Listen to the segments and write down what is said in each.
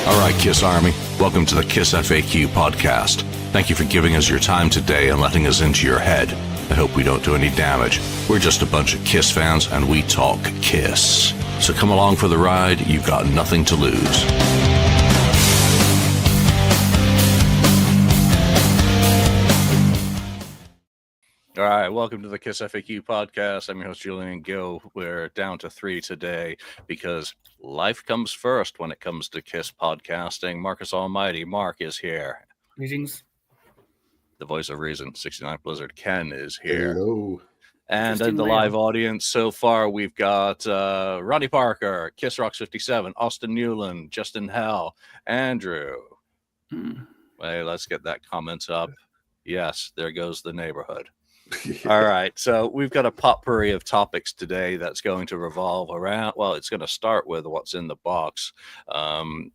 All right, Kiss Army, welcome to the KissFAQ podcast. Thank you for giving us your time today and letting us into your head. I hope we don't do any damage. We're just a bunch of Kiss fans and we talk Kiss. So come along for the ride, you've got nothing to lose. All right, welcome to the KissFAQ podcast. I'm your host, Julian Gill. We're down to 3 today because life comes first when it comes to Kiss podcasting. Marcus Almighty, Mark is here. Greetings. The voice of reason, 69 Blizzard, Ken is here. Hello. And in the live audience so far, we've got Ronnie Parker, Kiss Rocks 57, Austin Newland, Justin Hell, Andrew. Hey, let's get that comment up. Yes, there goes the neighborhood. All right, so we've got a potpourri of topics today that's going to revolve around, well, it's going to start with what's in the box. But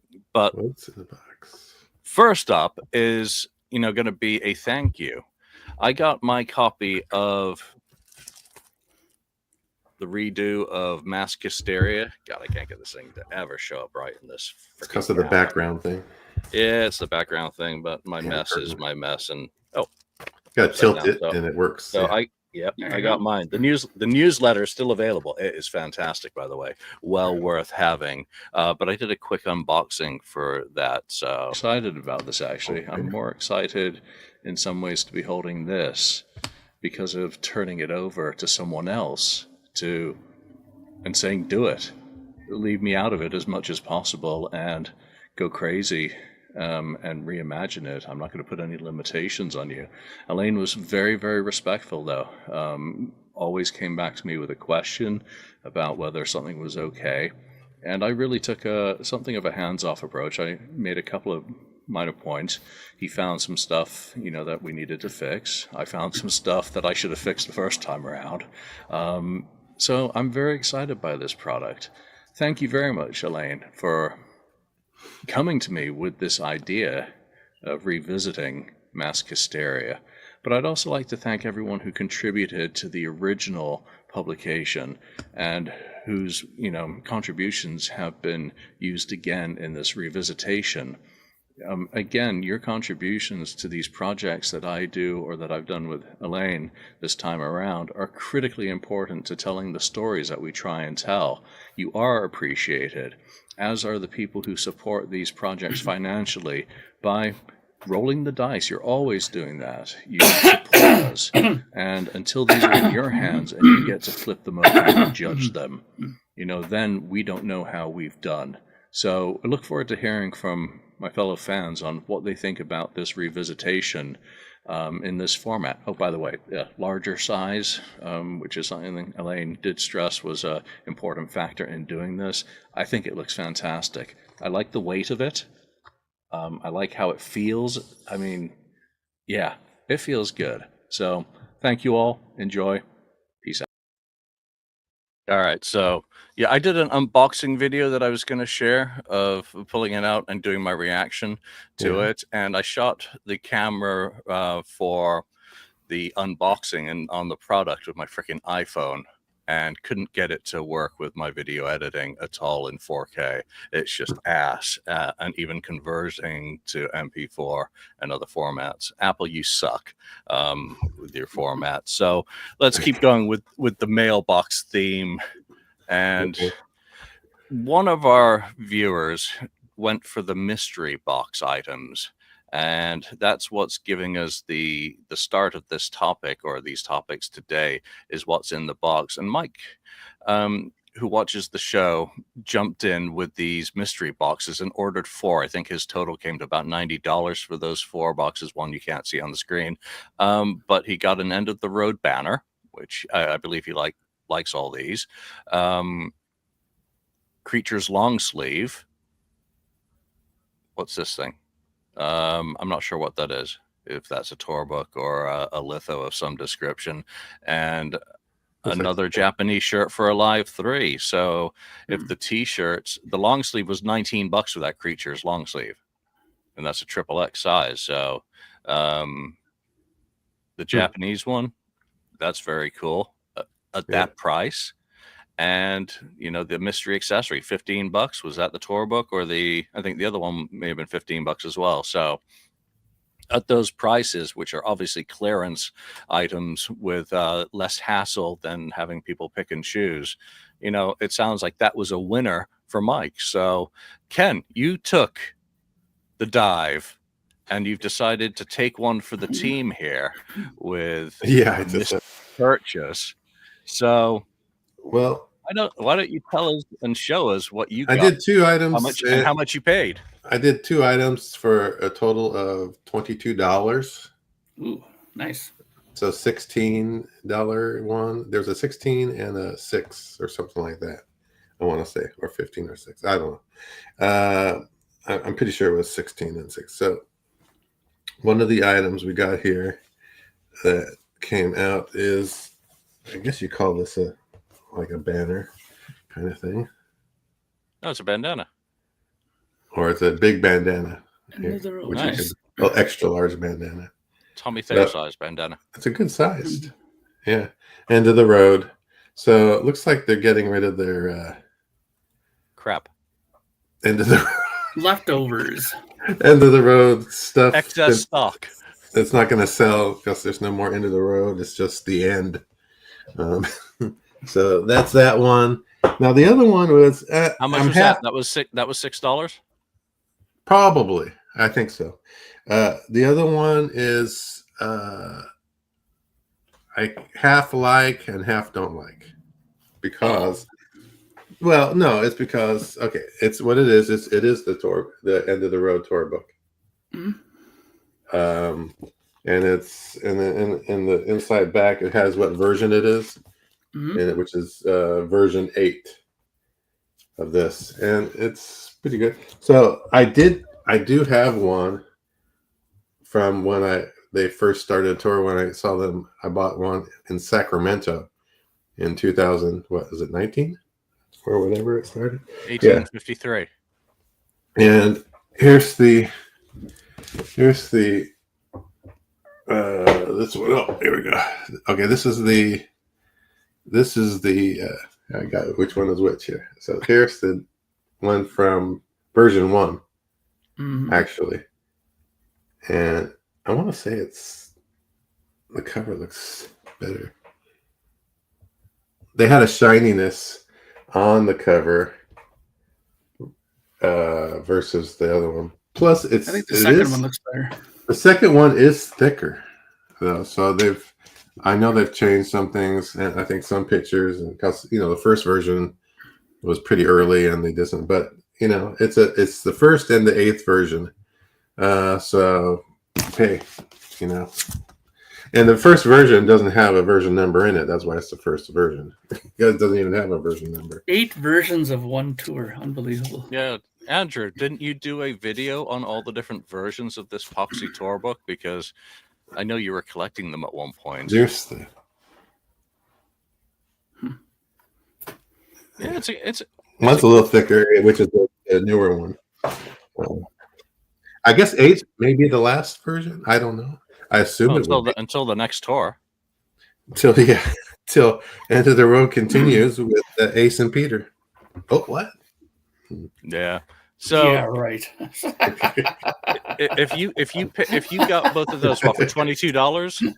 what's in the box? First up is, going to be a thank you. I got my copy of the redo of Mask Hysteria. God, I can't get this thing to ever show up right in this. It's because of the background thing. Yeah, it's the background thing, but my mess is my mess, and got to tilt it, and it works. So I got mine. The newsletter is still available. It is fantastic, by the way. Well worth having. But I did a quick unboxing for that. So excited about this, actually. Okay. I'm more excited in some ways to be holding this because of turning it over to someone else and saying, do it. Leave me out of it as much as possible and go crazy. And reimagine it. I'm not going to put any limitations on you. Elaine was very, very respectful, though. Always came back to me with a question about whether something was okay. And I really took something of a hands-off approach. I made a couple of minor points. He found some stuff, that we needed to fix. I found some stuff that I should have fixed the first time around. So I'm very excited by this product. Thank you very much, Elaine, for coming to me with this idea of revisiting Mask Hysteria. But I'd also like to thank everyone who contributed to the original publication and whose, contributions have been used again in this revisitation. Again, your contributions to these projects that I do or that I've done with Elaine this time around are critically important to telling the stories that we try and tell. You are appreciated, as are the people who support these projects financially by rolling the dice. You're always doing that. You support us. And until these are in your hands and you get to flip them over and judge them, then we don't know how we've done. So I look forward to hearing from my fellow fans on what they think about this revisitation in this format. Oh, by the way, larger size, which is something Elaine did stress was an important factor in doing this. I think it looks fantastic. I like the weight of it. I like how it feels. I mean, yeah, it feels good. So thank you all. Enjoy. Peace out. All right, so yeah, I did an unboxing video that I was going to share of pulling it out and doing my reaction to it, and I shot the camera for the unboxing and on the product with my freaking iPhone and couldn't get it to work with my video editing at all in 4K. It's just ass, and even converting to MP4 and other formats. Apple, you suck with your format. So let's keep going with the mailbox theme. And one of our viewers went for the mystery box items. And that's what's giving us the start of this topic, or these topics today, is what's in the box. And Mike, who watches the show, jumped in with these mystery boxes and ordered 4. I think his total came to about $90 for those 4 boxes. One you can't see on the screen. But he got an End of the Road banner, which I believe he likes all these. Creature's long sleeve. What's this thing? I'm not sure what that is, if that's a tour book or a litho of some description, and another Japanese shirt for Alive 3. So if the t-shirts, the long sleeve was $19 for that Creature's long sleeve, and that's a XXX size. So the Japanese one, that's very cool at that price. and the mystery accessory, $15. Was that the tour book or I think the other one may have been $15 as well. So at those prices, which are obviously clearance items with less hassle than having people pick and choose, it sounds like that was a winner for Mike. So Ken, you took the dive and you've decided to take one for the team here with this purchase. So, well, why don't you tell us and show us what you got? I did 2 items. How much you paid? I did 2 items for a total of $22. Ooh, nice. So $16 one. There's a 16 and a 6 or something like that. I want to say, or 15 or 6. I don't know. I'm pretty sure it was 16 and 6. So one of the items we got here that came out is, I guess you call this like a banner kind of thing. Oh, it's a bandana. Or it's a big bandana. Here, which nice. is extra large bandana. Tommy Thayer size bandana. It's a good sized. Yeah. End of the road. So it looks like they're getting rid of their crap. End of the leftovers. End of the road stuff. Excess stock. It's not going to sell because there's no more end of the road. It's just the end. So that's that one. Now the other one was how much was that? That was $6. Probably, I think so. The other one is I half like and half don't like because, well, no, it's because it's what it is. It is the end of the road tour book. Mm-hmm. And it's in the inside back. It has what version it is. Mm-hmm. In it, which is version 8 of this, and it's pretty good. So I do have one from when they first started a tour. When I saw them, I bought one in Sacramento in 2000. What is it, 19 or whatever it started? 1853. And here's the this one. Oh, here we go. Okay, this is the. I got which one is which here. So here's the one from version 1, actually. And I want to say the cover looks better. They had a shininess on the cover versus the other one. Plus, I think the second one looks better. The second one is thicker, though. So I know they've changed some things, and I think some pictures, and because the first version was pretty early, and they didn't. But it's the first and the 8th version. So hey, and the first version doesn't have a version number in it. That's why it's the first version. It doesn't even have a version number. 8 versions of one tour, unbelievable. Yeah, Andrew, didn't you do a video on all the different versions of this Poxy tour book? Because I know you were collecting them at one point. Seriously. Yeah, it's one's a little thicker, which is the newer one. I guess 8 may be the last version. I don't know. I assume until the next tour. Till End of the Road continues with Ace and Peter. Oh, what? Yeah. So yeah, right. if you got both of those for $22.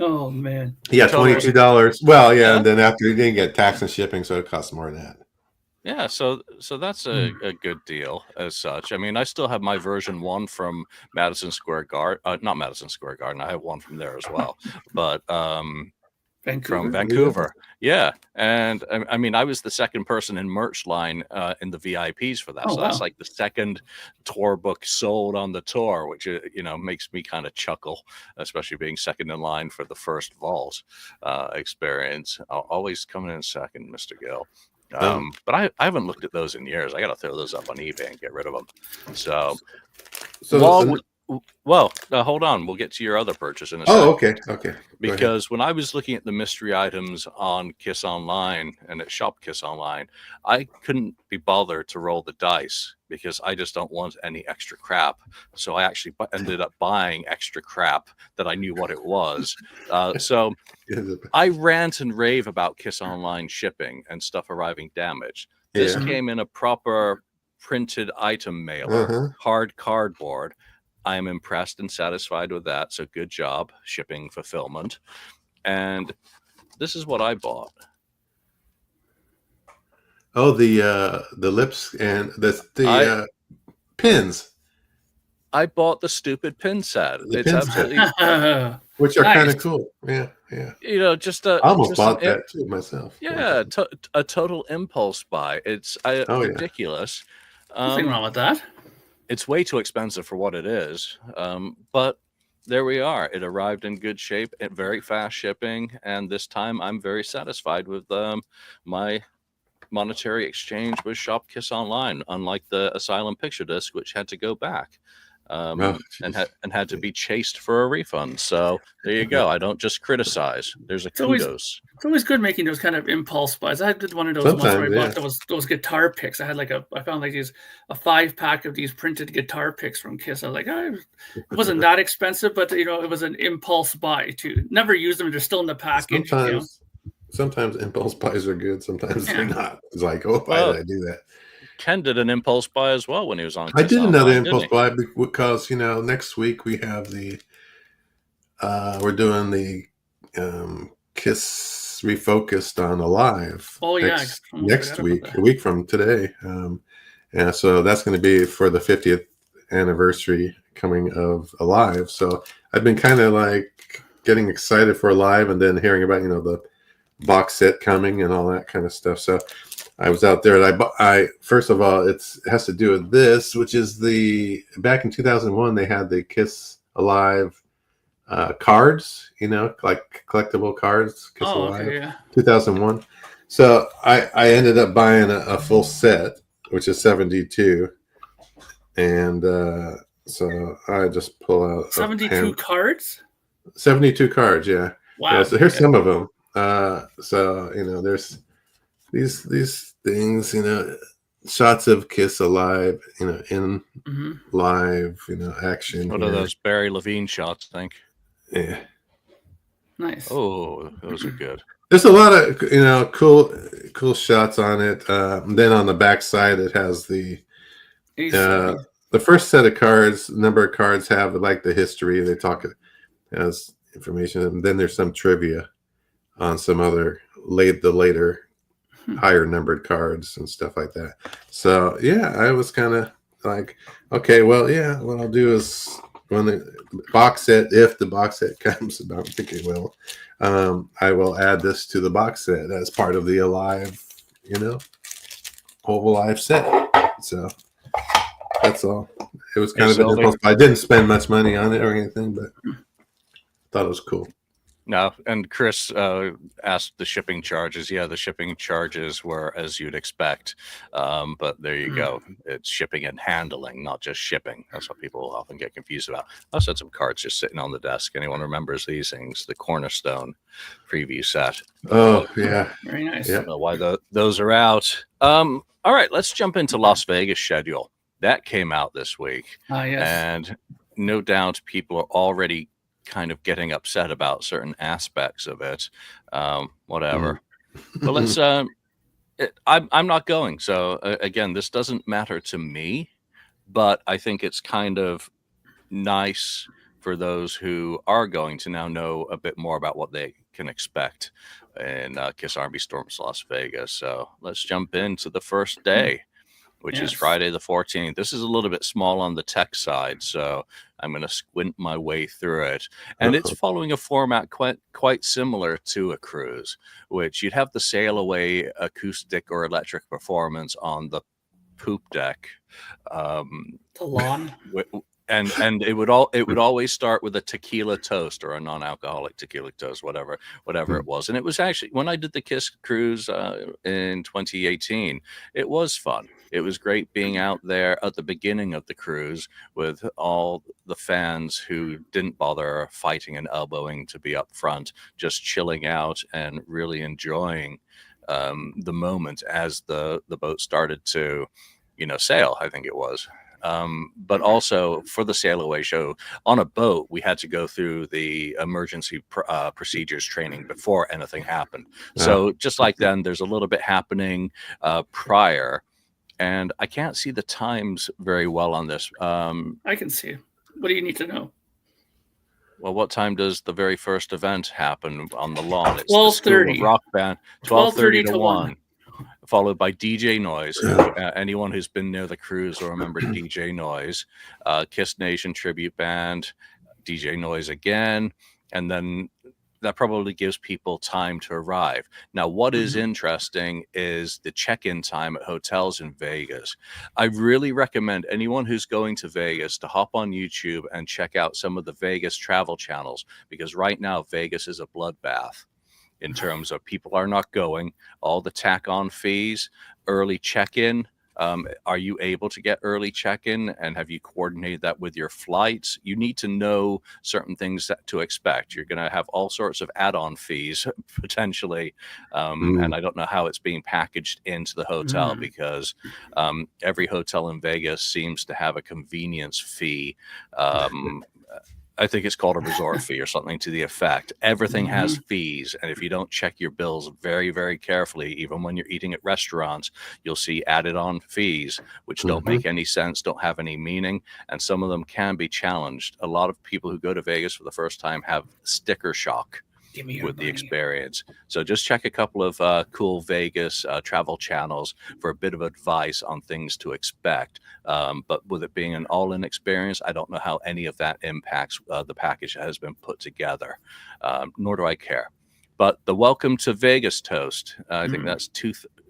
Oh man. Yeah, $22. Well, yeah, and then after you didn't get tax and shipping, so it costs more than that. Yeah, so that's a good deal as such. I mean, I still have my version 1 from Madison Square Garden. Not Madison Square Garden. I have one from there as well, but from Vancouver. Yeah, and I mean, I was the second person in merch line in the VIPs for that. Oh, so that's like the second tour book sold on the tour, which makes me kind of chuckle, especially being second in line for the first vault experience. Always coming in second, Mr. Gill. But I haven't looked at those in years. I got to throw those up on eBay and get rid of them. So Well, hold on. We'll get to your other purchase in a Oh, second. okay. Because when I was looking at the mystery items on Kiss Online and at Shop Kiss Online, I couldn't be bothered to roll the dice because I just don't want any extra crap. So I actually ended up buying extra crap that I knew what it was. So I rant and rave about Kiss Online shipping and stuff arriving damaged. This came in a proper printed item mailer, hard cardboard. I am impressed and satisfied with that. So good job, shipping fulfillment. And this is what I bought. Oh, the lips and the pins. I bought the stupid pin set. The it's pin absolutely set. Which are kind of cool. Yeah. You know, just I almost bought that too myself. Yeah, a total impulse buy. It's ridiculous. Nothing wrong with that. It's way too expensive for what it is. But there we are. It arrived in good shape at very fast shipping, and this time I'm very satisfied with my monetary exchange with Shop Kiss Online, unlike the Asylum picture disc, which had to go back. And had to be chased for a refund. So there you go. I don't just criticize. There's a kudos. It's always good making those kind of impulse buys. I did one of those once where I bought those guitar picks. I had I found a 5-pack of these printed guitar picks from Kiss. I was like, it wasn't that expensive, but it was an impulse buy too. Never used them; they're still in the package. Sometimes impulse buys are good. Sometimes they're not. It's like, why did I do that? Ken did an impulse buy as well when he was on. I did another impulse buy because next week we have we're doing the Kiss Refocused on Alive. Oh yeah, next week, a week from today, and so that's going to be for the 50th anniversary coming of Alive. So I've been kind of like getting excited for Alive, and then hearing about the box set coming and all that kind of stuff. So I was out there and I first of all, it has to do with this, which is back in 2001, they had the Kiss Alive cards, like collectible cards, Kiss Alive, okay, yeah. 2001. So I ended up buying a full set, which is 72. And so I just pull out 72 cards? 72 cards, yeah. Wow. Yeah, so here's some of them. So there's these things, shots of Kiss Alive, in live, action. What are those Barry Levine shots, I think? Yeah. Nice. Oh, those are good. There's a lot of cool shots on it. Then on the back side, it has the first set of cards. Number of cards have like the history. They talk has information, and then there's some trivia on some other the later higher numbered cards and stuff like that. So yeah, I was kind of like, okay, well, yeah, what I'll do is when the box set, if the box set comes, I don't think it will, I will add this to the box set as part of the Alive, whole Alive set. So that's all. It was kind of an impulse. I didn't spend much money on it or anything, but thought it was cool. No, and Chris asked the shipping charges. Yeah, the shipping charges were as you'd expect. But there you go. It's shipping and handling, not just shipping. That's what people often get confused about. I also had some cards just sitting on the desk. Anyone remembers these things? The Cornerstone preview set. Oh, yeah. Very nice. I don't know why those are out. All right, let's jump into Las Vegas schedule. That came out this week. Yes. And no doubt people are already kind of getting upset about certain aspects of it. Whatever. But let's I'm not going. So again, this doesn't matter to me, but I think it's kind of nice for those who are going to now know a bit more about what they can expect in Kiss Army Storms Las Vegas. So let's jump into the first day, which is Friday the 14th. This is a little bit small on the tech side, so I'm going to squint my way through it. And it's following a format quite similar to a cruise, which you'd have the sail away acoustic or electric performance on the poop deck. The lawn. and it would always start with a tequila toast or a non-alcoholic tequila toast, whatever it was. And it was actually, when I did the Kiss cruise in 2018, it was fun. It was great being out there at the beginning of the cruise with all the fans who didn't bother fighting and elbowing to be up front, just chilling out and really enjoying the moment as the boat started to, sail, I think it was. But also for the sail away show on a boat, we had to go through the emergency procedures training before anything happened. So just like then, there's a little bit happening prior, and I can't see the times very well on this. I can see. What do you need to know? Well, what time does the very first event happen on the lawn? It's 12:30. the rock band. 12:30 to 1. Followed by DJ Noise. Anyone who's been near the cruise will remember DJ Noise. Kiss Nation tribute band, DJ Noise again, and then that probably gives people time to arrive. Now, what is interesting is the check-in time at hotels in Vegas. I really recommend anyone who's going to Vegas to hop on YouTube and check out some of the Vegas travel channels, because right now Vegas is a bloodbath in terms of people are not going, all the tack-on fees, early check-in. Are you able to get early check-in, and have you coordinated that with your flights? You need to know certain things to expect. You're going to have all sorts of add-on fees potentially, and I don't know how it's being packaged into the hotel, because every hotel in Vegas seems to have a convenience fee. I think it's called a resort fee or something to the effect. Everything has fees. And if you don't check your bills very, very carefully, even when you're eating at restaurants, you'll see added on fees, which don't make any sense, don't have any meaning. And some of them can be challenged. A lot of people who go to Vegas for the first time have sticker shock with the experience. So just check a couple of cool Vegas travel channels for a bit of advice on things to expect. But with it being an all-in experience, I don't know how any of that impacts the package that has been put together, nor do I care. But the Welcome to Vegas toast, I think that's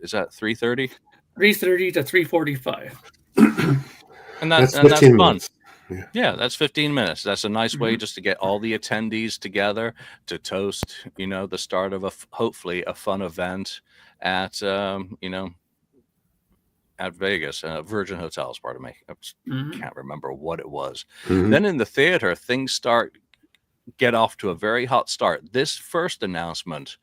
is that 3:30? 3:30 to 3:45. And that's fun. Minutes. Yeah, that's 15 minutes. That's a nice way just to get all the attendees together to toast, the start of hopefully a fun event at, at Vegas, Virgin Hotels, pardon me. I can't remember what it was. Then in the theater, things get off to a very hot start. This first announcement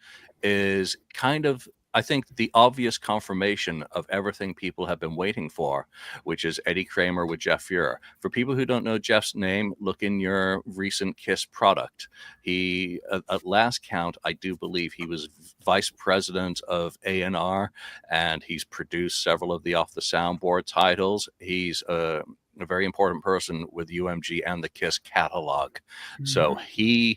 is kind of, I think, the obvious confirmation of everything people have been waiting for, which is Eddie Kramer with Jeff Fuhrer. For people who don't know Jeff's name, look in your recent Kiss product. He, at last count, I do believe he was vice president of A&R, and he's produced several of the Off the Soundboard titles. He's a very important person with UMG and the Kiss catalog. So he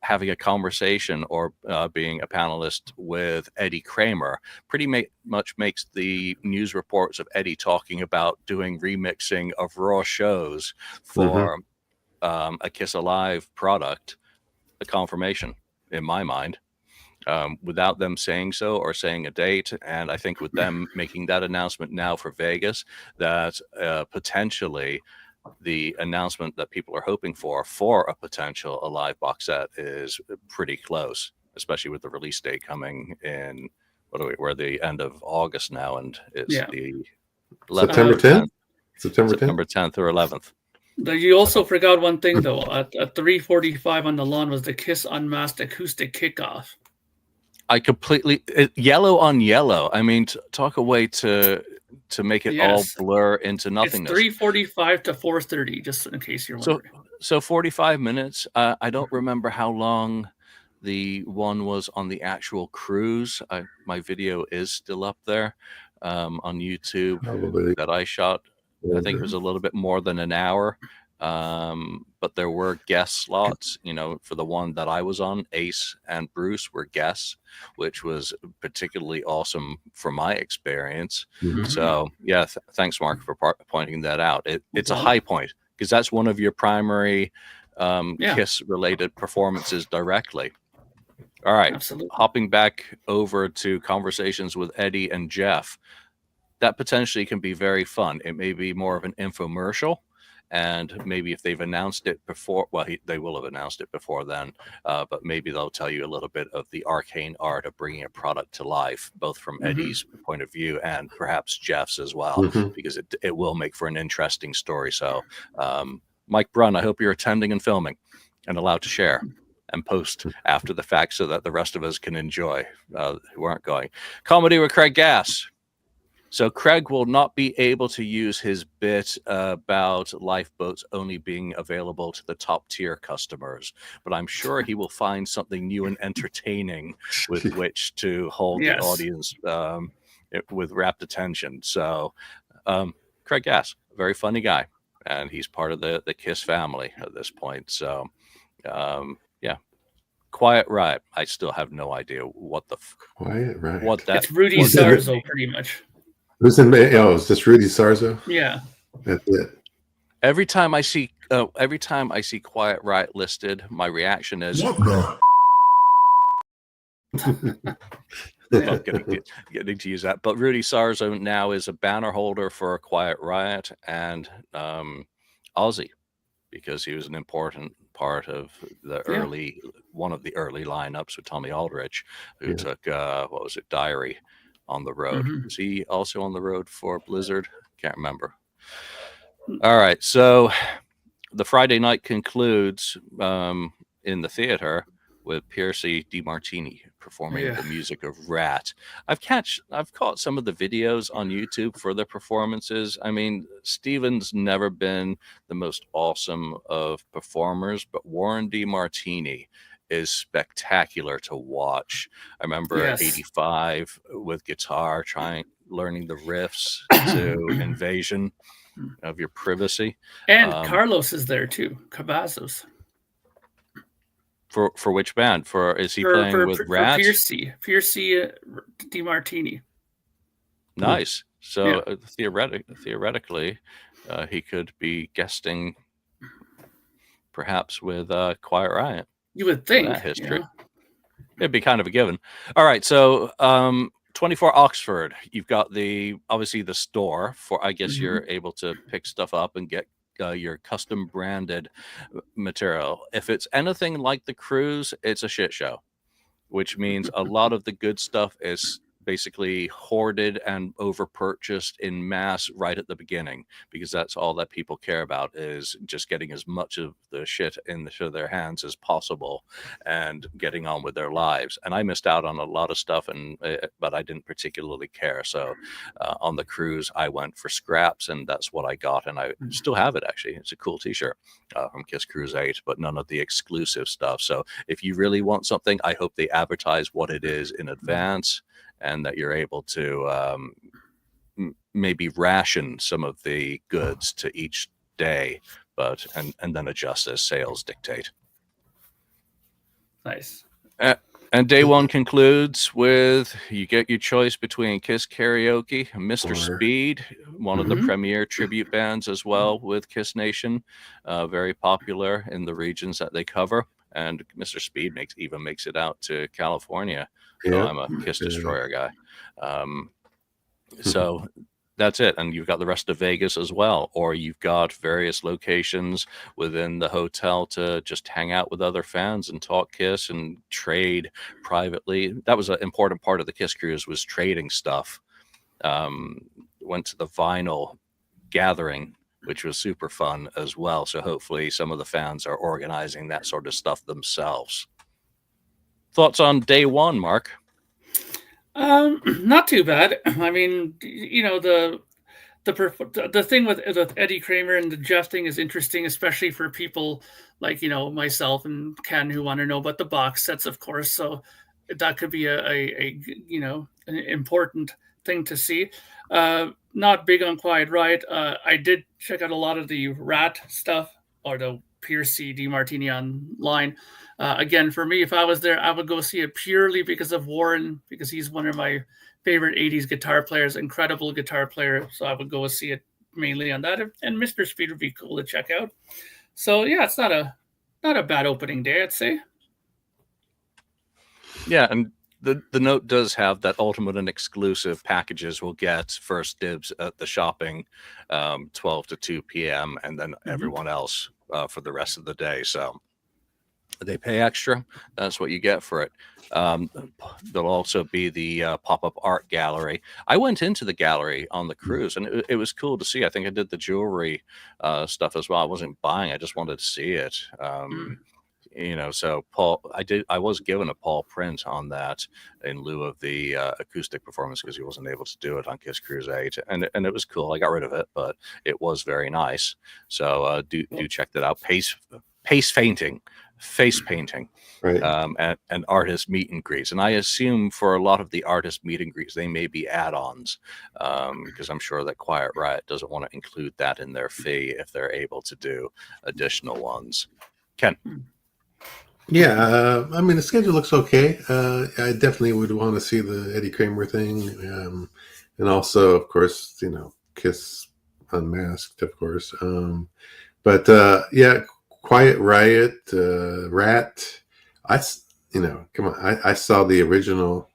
having a conversation or being a panelist with Eddie Kramer pretty much makes the news reports of Eddie talking about doing remixing of Raw shows for a Kiss Alive product a confirmation in my mind, without them saying so or saying a date. And I think with them making that announcement now for Vegas, that potentially the announcement that people are hoping for a potential Alive box set is pretty close, especially with the release date coming in. We're the end of August now, and it's the 11th, September 10th or 11th. You also forgot one thing though. At 3:45 on the lawn was the Kiss Unmasked acoustic kickoff. I completely yellow on yellow. I mean, talk a way to make it all blur into nothingness. It's 3:45 to 4:30, just in case you're wondering. So 45 minutes. I don't remember how long the one was on the actual cruise. My video is still up there on YouTube that I shot. I think it was a little bit more than an hour. But there were guest slots, for the one that I was on. Ace and Bruce were guests, which was particularly awesome for my experience. So yeah, thanks Mark for pointing that out. It's a high point because that's one of your primary Kiss related performances directly. All right. Absolutely. Hopping back over to conversations with Eddie and Jeff, that potentially can be very fun. It may be more of an infomercial. And maybe if they've announced it before, well, they will have announced it before then, but maybe they'll tell you a little bit of the arcane art of bringing a product to life, both from Eddie's point of view and perhaps Jeff's as well, because it will make for an interesting story. So, Mike Brunn, I hope you're attending and filming and allowed to share and post after the fact so that the rest of us can enjoy who aren't going. Comedy with Craig Gass. So Craig will not be able to use his bit about lifeboats only being available to the top tier customers, but I'm sure he will find something new and entertaining with which to hold the audience with rapt attention. So Craig Gass, a very funny guy, and he's part of the KISS family at this point. So Quiet Riot. I still have no idea what the Quiet Riot. What that? It's Rudy Sarzo, pretty much. Who's in? Oh, is this Rudy Sarzo? Yeah. That's it. Every time I see Quiet Riot listed, my reaction is getting to use that. But Rudy Sarzo now is a banner holder for Quiet Riot and Aussie, because he was an important part of the one of the early lineups with Tommy Aldrich, who took Diary on the road. Was he also on the road for Blizzard? Can't remember. All right, so the Friday night concludes in the theater with Piercy DiMartini performing the music of Rat. I've caught some of the videos on YouTube for the performances. I mean, Steven's never been the most awesome of performers, but Warren DiMartini is spectacular to watch. I remember 85 with guitar, learning the riffs to Invasion of Your Privacy. And Carlos is there too, Cavazos. For which band? Is he playing with Rat? Piercy DiMartini. Nice. So theoretically, he could be guesting perhaps with Quiet Riot. You would think. That history. It'd be kind of a given. All right. So 24 Oxford, you've got obviously the store for, I guess you're able to pick stuff up and get your custom branded material. If it's anything like the cruise, it's a shit show, which means a lot of the good stuff is basically hoarded and over purchased in mass right at the beginning, because that's all that people care about, is just getting as much of the shit into their hands as possible and getting on with their lives. And I missed out on a lot of stuff, but I didn't particularly care. So on the cruise, I went for scraps, and that's what I got, and I still have it. Actually, it's a cool t-shirt from Kiss Cruise 8, but none of the exclusive stuff. So if you really want something, I hope they advertise what it is in advance, and that you're able to maybe ration some of the goods to each day, and then adjust as sales dictate. Nice. And day one concludes with, you get your choice between Kiss Karaoke, Mr. Speed, one of the premier tribute bands as well with Kiss Nation, very popular in the regions that they cover. And Mr. Speed makes it out to California. So I'm a Kiss Destroyer guy. So that's it. And you've got the rest of Vegas as well, or you've got various locations within the hotel to just hang out with other fans and talk Kiss and trade privately. That was an important part of the Kiss cruise, was trading stuff. Went to the vinyl gathering, which was super fun as well. So hopefully some of the fans are organizing that sort of stuff themselves. Thoughts on day one, Mark? Not too bad. I mean, you know, the thing with Eddie Kramer and the Jeff thing is interesting, especially for people like, you know, myself and Ken, who want to know about the box sets, of course. So that could be a you know, an important thing to see. Not big on Quiet Riot. I did check out a lot of the Rat stuff, or the Piercy DiMartini online. Again, for me, if I was there, I would go see it purely because of Warren, because he's one of my favorite 80s guitar players, incredible guitar player. So I would go see it mainly on that. And Mr. Speed would be cool to check out. So yeah, it's not a bad opening day, I'd say. Yeah, and The note does have that ultimate and exclusive packages will get first dibs at the shopping 12 to 2 p.m. and then everyone else for the rest of the day. So they pay extra. That's what you get for it. There'll also be the pop-up art gallery. I went into the gallery on the cruise, and it was cool to see. I think I did the jewelry stuff as well. I wasn't buying. I just wanted to see it. So Paul, I was given a Paul print on that in lieu of the acoustic performance because he wasn't able to do it on Kiss Cruise 8, and it was cool. I got rid of it, but it was very nice. So do check that out. Face painting, Right. and artist meet and greets. And I assume for a lot of the artist meet and greets, they may be add-ons because I'm sure that Quiet Riot doesn't want to include that in their fee if they're able to do additional ones. Ken. Yeah, I mean the schedule looks okay. I definitely would want to see the Eddie Kramer thing, and also, of course, Kiss Unmasked, of course. But yeah, Quiet Riot, Rat. Come on, I saw the original,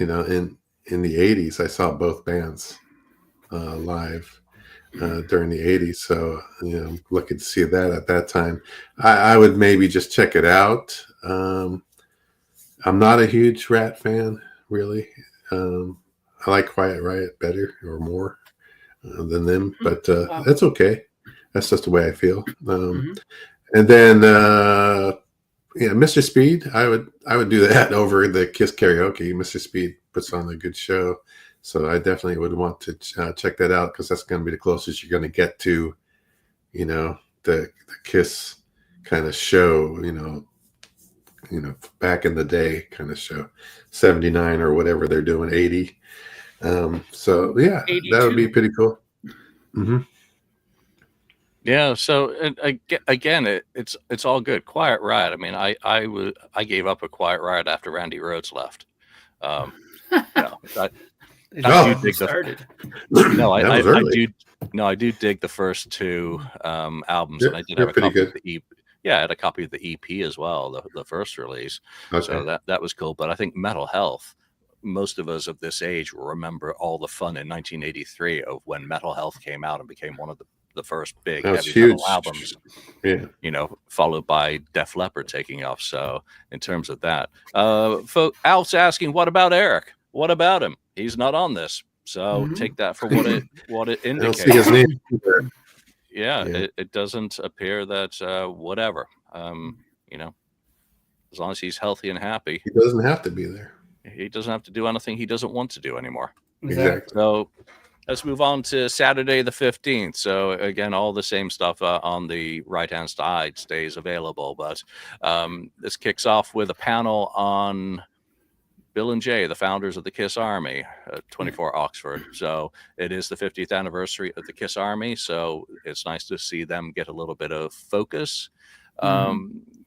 in the '80s. I saw both bands live. During the '80s, so looking to see that at that time. I would maybe just check it out. I'm not a huge Rat fan, really. I like Quiet Riot better or more than them, but that's okay. That's just the way I feel. And then Mr. Speed, I would do that over the Kiss karaoke. Mr. Speed puts on a good show. So I definitely would want to check that out because that's going to be the closest you're going to get to, the Kiss kind of show, back in the day kind of show, 79 or whatever they're doing, 80. So yeah, 82. That would be pretty cool. Yeah. So again, it's all good. Quiet Riot. I mean, I gave up a Quiet Riot after Randy Rhoads left. I do dig the first two albums, and I did have a copy of the EP. Yeah, I had a copy of the EP as well, the first release. Okay. So that was cool. But I think Metal Health, most of us of this age remember all the fun in 1983 of when Metal Health came out and became one of the first big heavy metal albums. Yeah. Followed by Def Leppard taking off. So in terms of that, Alf's asking, what about Eric? What about him? He's not on this, so take that for what it indicates. I don't see his name either. Yeah. It doesn't appear that whatever. As long as he's healthy and happy, he doesn't have to be there. He doesn't have to do anything he doesn't want to do anymore. Exactly. So let's move on to Saturday the 15th. So again, all the same stuff on the right-hand side stays available, but this kicks off with a panel on Bill and Jay, the founders of the Kiss Army, 24 Oxford. So it is the 50th anniversary of the Kiss Army. So it's nice to see them get a little bit of focus.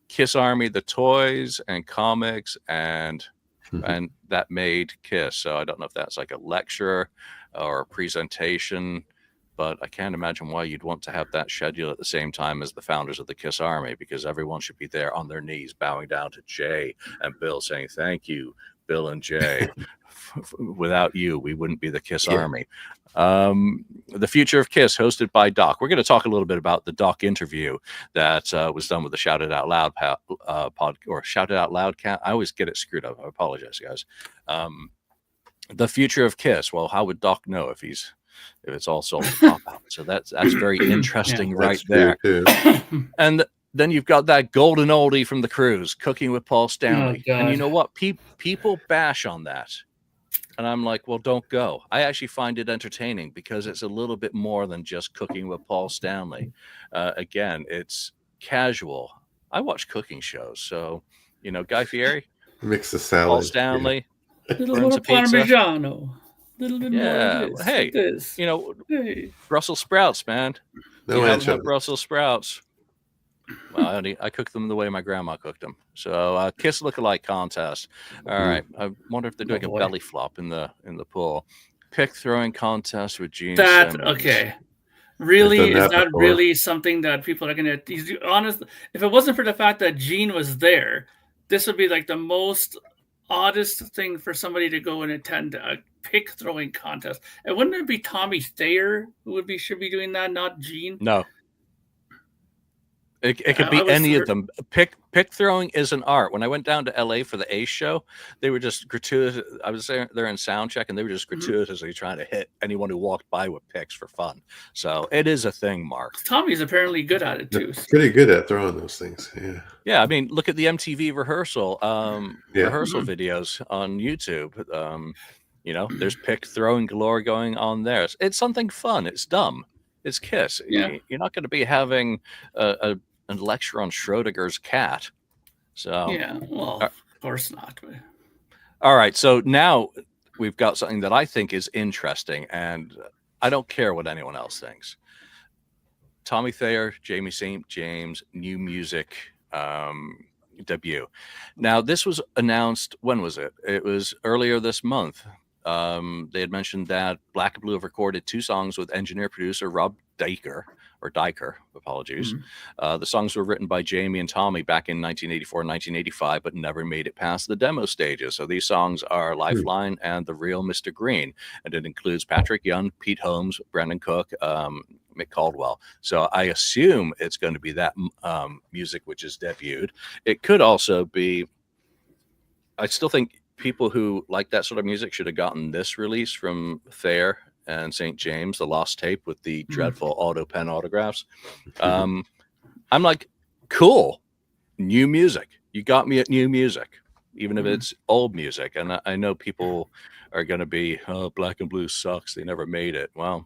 Kiss Army, the toys and comics, and that made Kiss. So I don't know if that's like a lecture or a presentation, but I can't imagine why you'd want to have that schedule at the same time as the founders of the Kiss Army, because everyone should be there on their knees, bowing down to Jay and Bill, saying, thank you, Bill and Jay. Without you, we wouldn't be the Kiss Army. The Future of Kiss, hosted by Doc. We're going to talk a little bit about the Doc interview that was done with the Shout It Out Loud pod, or Shout It Out Loud cat. I always get it screwed up. I apologize, guys. The Future of Kiss. Well, how would Doc know if it's all sold pop out? So that's very interesting, right there. And then you've got that golden oldie from the cruise, Cooking with Paul Stanley. And you know what? People bash on that. And I'm like, well, don't go. I actually find it entertaining because it's a little bit more than just Cooking with Paul Stanley. Again, it's casual. I watch cooking shows. So, Guy Fieri, mix the salad, Paul Stanley, a little more Parmigiano. A little bit more of this. Hey, Brussels sprouts, man. No have Brussels sprouts. Well, I cook them the way my grandma cooked them. So Kiss lookalike contest. All right. I wonder if they're doing a belly flop in the pool. Pick throwing contest with Gene Simmons. Okay. Really? Is that really something that people are going to... Honest, if it wasn't for the fact that Gene was there, this would be like the most oddest thing for somebody to go and attend a pick throwing contest. And wouldn't it be Tommy Thayer who should be doing that, not Gene? No. It could be any of them. Pick throwing is an art. When I went down to LA for the Ace show, they were just gratuitous. I was there in sound check, and they were just gratuitously trying to hit anyone who walked by with picks for fun. So it is a thing, Mark. Tommy's apparently good at it too. Pretty good at throwing those things. Yeah. Yeah, I mean, look at the MTV rehearsal videos on YouTube. You know, there's pick throwing galore going on there. It's something fun. It's dumb. It's Kiss. Yeah. You're not going to be having a lecture on Schrodinger's cat. So yeah, well, of course not. All right, so now we've got something that I think is interesting, and I don't care what anyone else thinks. Tommy Thayer, Jamie St. James, new music debut. Now, this was announced, when was it? It was earlier this month. They had mentioned that Black and Blue have recorded 2 songs with engineer-producer Rob Diker, apologies. The songs were written by Jamie and Tommy back in 1984 and 1985, but never made it past the demo stages. So these songs are Lifeline and The Real Mr. Green, and it includes Patrick Young, Pete Holmes, Brendan Cook, Mick Caldwell. So I assume it's going to be that music which is debuted. It could also be, I still think people who like that sort of music should have gotten this release from Thayer and St. James, the lost tape with the dreadful auto pen autographs. I'm like, cool, new music. You got me at new music, even if it's old music. And I know people are going to be, oh, Black and Blue sucks. They never made it. Well,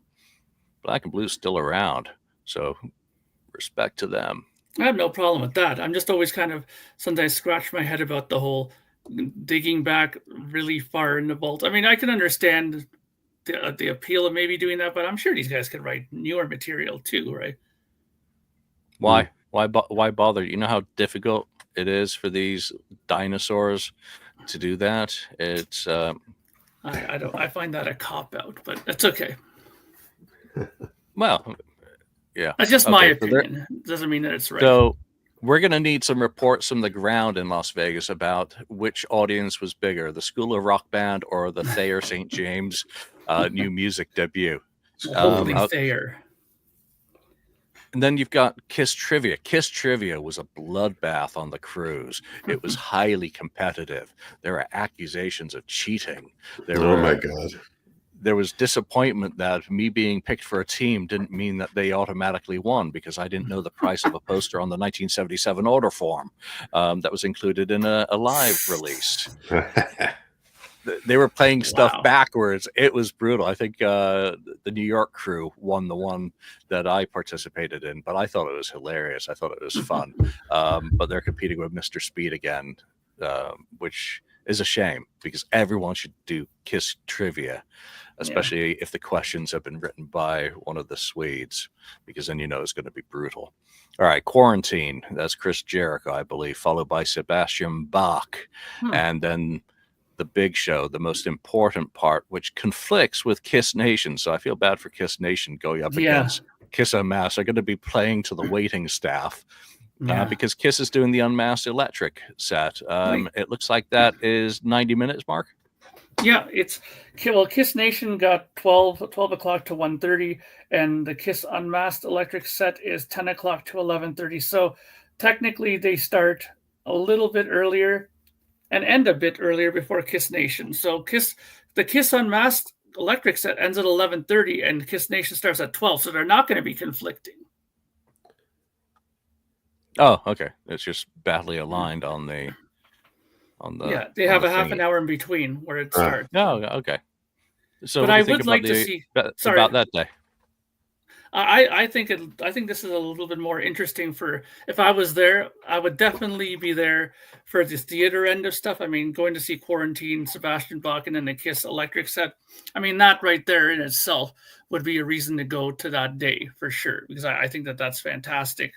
Black and Blue's still around. So respect to them. I have no problem with that. I'm just always kind of sometimes scratch my head about the whole digging back really far in the vault. I mean, I can understand the appeal of maybe doing that, but I'm sure these guys could write newer material too, right? Why? Why bother? You know how difficult it is for these dinosaurs to do that. It's I find that a cop out, but it's okay. Well, yeah, that's just my opinion. Doesn't mean that it's right. So we're going to need some reports from the ground in Las Vegas about which audience was bigger, the School of Rock Band or the Thayer St. James new music debut. Thayer. And then you've got Kiss Trivia. Kiss Trivia was a bloodbath on the cruise. It was highly competitive. There were accusations of cheating. My God. There was disappointment that me being picked for a team didn't mean that they automatically won, because I didn't know the price of a poster on the 1977 order form that was included in a live release. They were playing stuff backwards. It was brutal. I think the New York crew won the one that I participated in, but I thought it was hilarious. I thought it was fun. But they're competing with Mr. Speed again, which is a shame, because everyone should do Kiss Trivia, especially if the questions have been written by one of the Swedes, because then you know it's going to be brutal. All right, Quarantine. That's Chris Jericho, I believe, followed by Sebastian Bach. And then the big show, the most important part, which conflicts with Kiss Nation. So I feel bad for Kiss Nation going up against Kiss Unmasked. They're going to be playing to the waiting staff. Because Kiss is doing the Unmasked Electric set. It looks like that is 90 minutes, Mark? Yeah, Kiss Nation got 12 o'clock to 1:30, and the Kiss Unmasked Electric set is 10 o'clock to 11:30. So technically they start a little bit earlier and end a bit earlier before Kiss Nation. So the Kiss Unmasked Electric set ends at 11:30, and Kiss Nation starts at 12. So they're not going to be conflicting. Oh, okay. It's just badly aligned on the. Yeah, they have a half an hour in between where it starts. Oh, okay. So, but I would like to see about that day. I think this is a little bit more interesting. For if I was there, I would definitely be there for the theater end of stuff. I mean, going to see Quarantine, Sebastian Bach, and then the Kiss Electric set. I mean, that right there in itself would be a reason to go to that day for sure, because I think that's fantastic.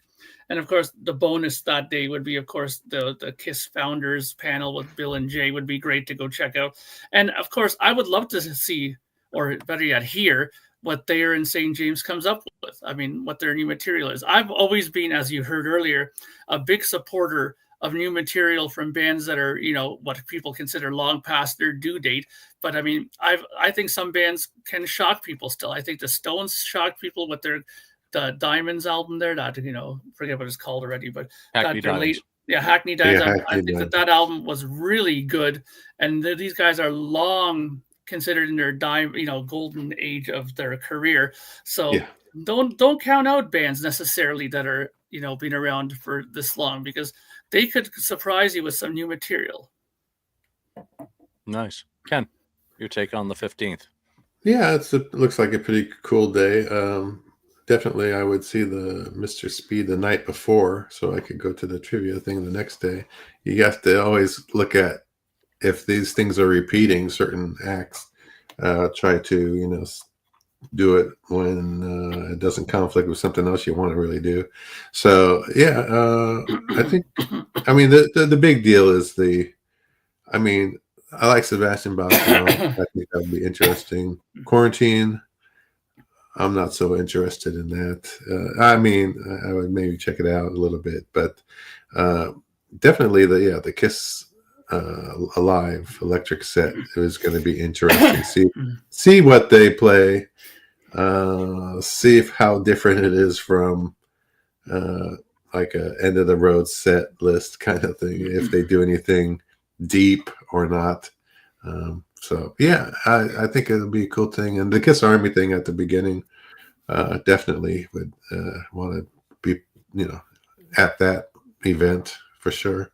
And of course, the bonus that day would be, of course, the Kiss Founders panel with Bill and Jay would be great to go check out. And of course, I would love to see, or better yet, hear what Thayer and St. James comes up with. I mean, what their new material is. I've always been, as you heard earlier, a big supporter new material from bands that are, what people consider long past their due date. But I mean, I think some bands can shock people still. I think the Stones shocked people with the Diamonds album there. That, forget what it's called already, but Hackney Diamonds. Hackney Diamonds. Yeah, I think that album was really good, and these guys are long considered in their golden age of their career. So don't count out bands necessarily that are been around for this long, because they could surprise you with some new material. Nice. Ken, your take on the 15th? Yeah, it looks like a pretty cool day. Definitely, I would see the Mr. Speed the night before, so I could go to the trivia thing the next day. You have to always look at if these things are repeating certain acts. Try to do it when it doesn't conflict with something else you want to really do. So yeah, I think. I mean, the big deal is I like Sebastian Bach. I think that would be interesting. Quarantine, I'm not so interested in that. I would maybe check it out a little bit, but definitely the Kiss Alive electric set is going to be interesting. See what they play. See how different it is from like a end of the road set list kind of thing. If they do anything deep or not. So yeah, I think it'll be a cool thing. And the Kiss Army thing at the beginning, definitely would want to be, at that event for sure.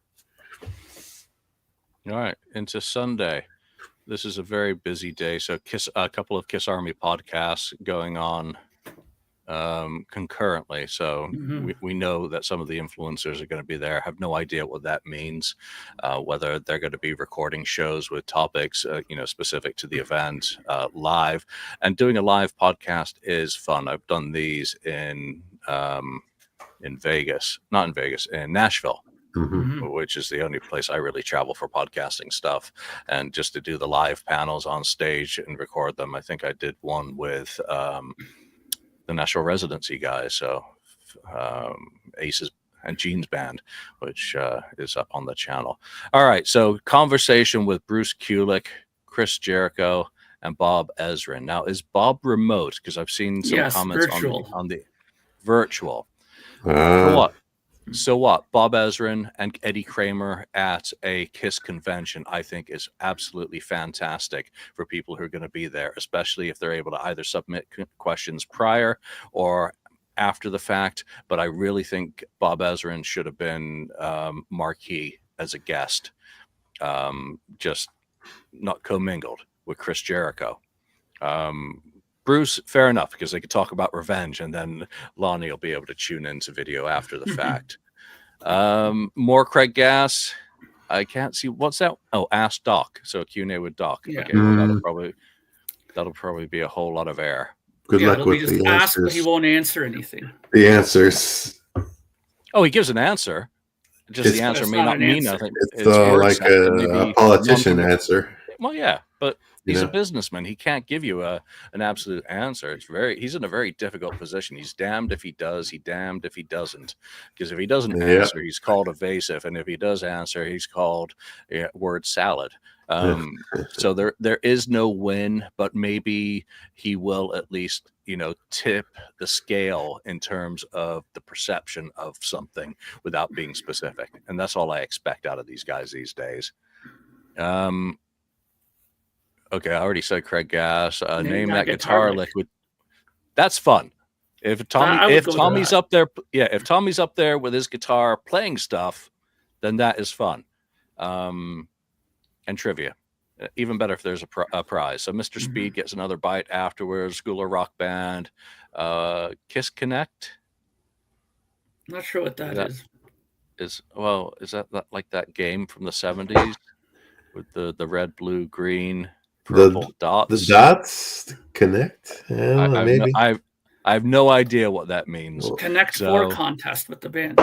All right, into Sunday. This is a very busy day. So a couple of Kiss Army podcasts going on concurrently. So we know that some of the influencers are going to be there. Have no idea what that means, whether they're going to be recording shows with topics, specific to the event, live. And doing a live podcast is fun. I've done these in Vegas, not in Vegas, in Nashville. Which is the only place I really travel for podcasting stuff, and just to do the live panels on stage and record them. I think I did one with the National Residency guys, so Aces and Gene's band, which is up on the channel. All right, so conversation with Bruce Kulick, Chris Jericho, and Bob Ezrin. Now, is Bob remote? Because I've seen some comments on the virtual. For what? So what? Bob Ezrin and Eddie Kramer at a Kiss convention, I think, is absolutely fantastic for people who are going to be there, especially if they're able to either submit questions prior or after the fact. But I really think Bob Ezrin should have been marquee as a guest, just not commingled with Chris Jericho. Bruce, fair enough, because they could talk about revenge, and then Lonnie will be able to tune into video after the fact. More Craig Gass. I can't see what's that. Oh, Ask Doc. So a Q&A with Doc. Yeah. Okay, well, that'll probably be a whole lot of air. Good luck with the ask, answers. but he won't answer anything. The answers. Oh, he gives an answer. Just the answer may not mean nothing. It's like a politician answer. Well, yeah, but he's a businessman. He can't give you an absolute answer. He's in a very difficult position. He's damned if he does, he's damned if he doesn't. Because if he doesn't answer, he's called evasive, and if he does answer, he's called word salad. So there is no win, but maybe he will at least tip the scale in terms of the perception of something without being specific, and that's all I expect out of these guys these days. Okay, I already said Craig Gass. Name that guitar lick. That's fun. If Tommy's up there, if Tommy's up there with his guitar playing stuff, then that is fun. And trivia, even better if there's a prize. So Mr. Speed gets another bite afterwards. School of Rock Band, Kiss Connect. Not sure what that is. Is that like that game from the 70s with the red, blue, green, purple dots? The dots connect. Yeah, maybe. I have no idea what that means. Connect 4 contest with the band.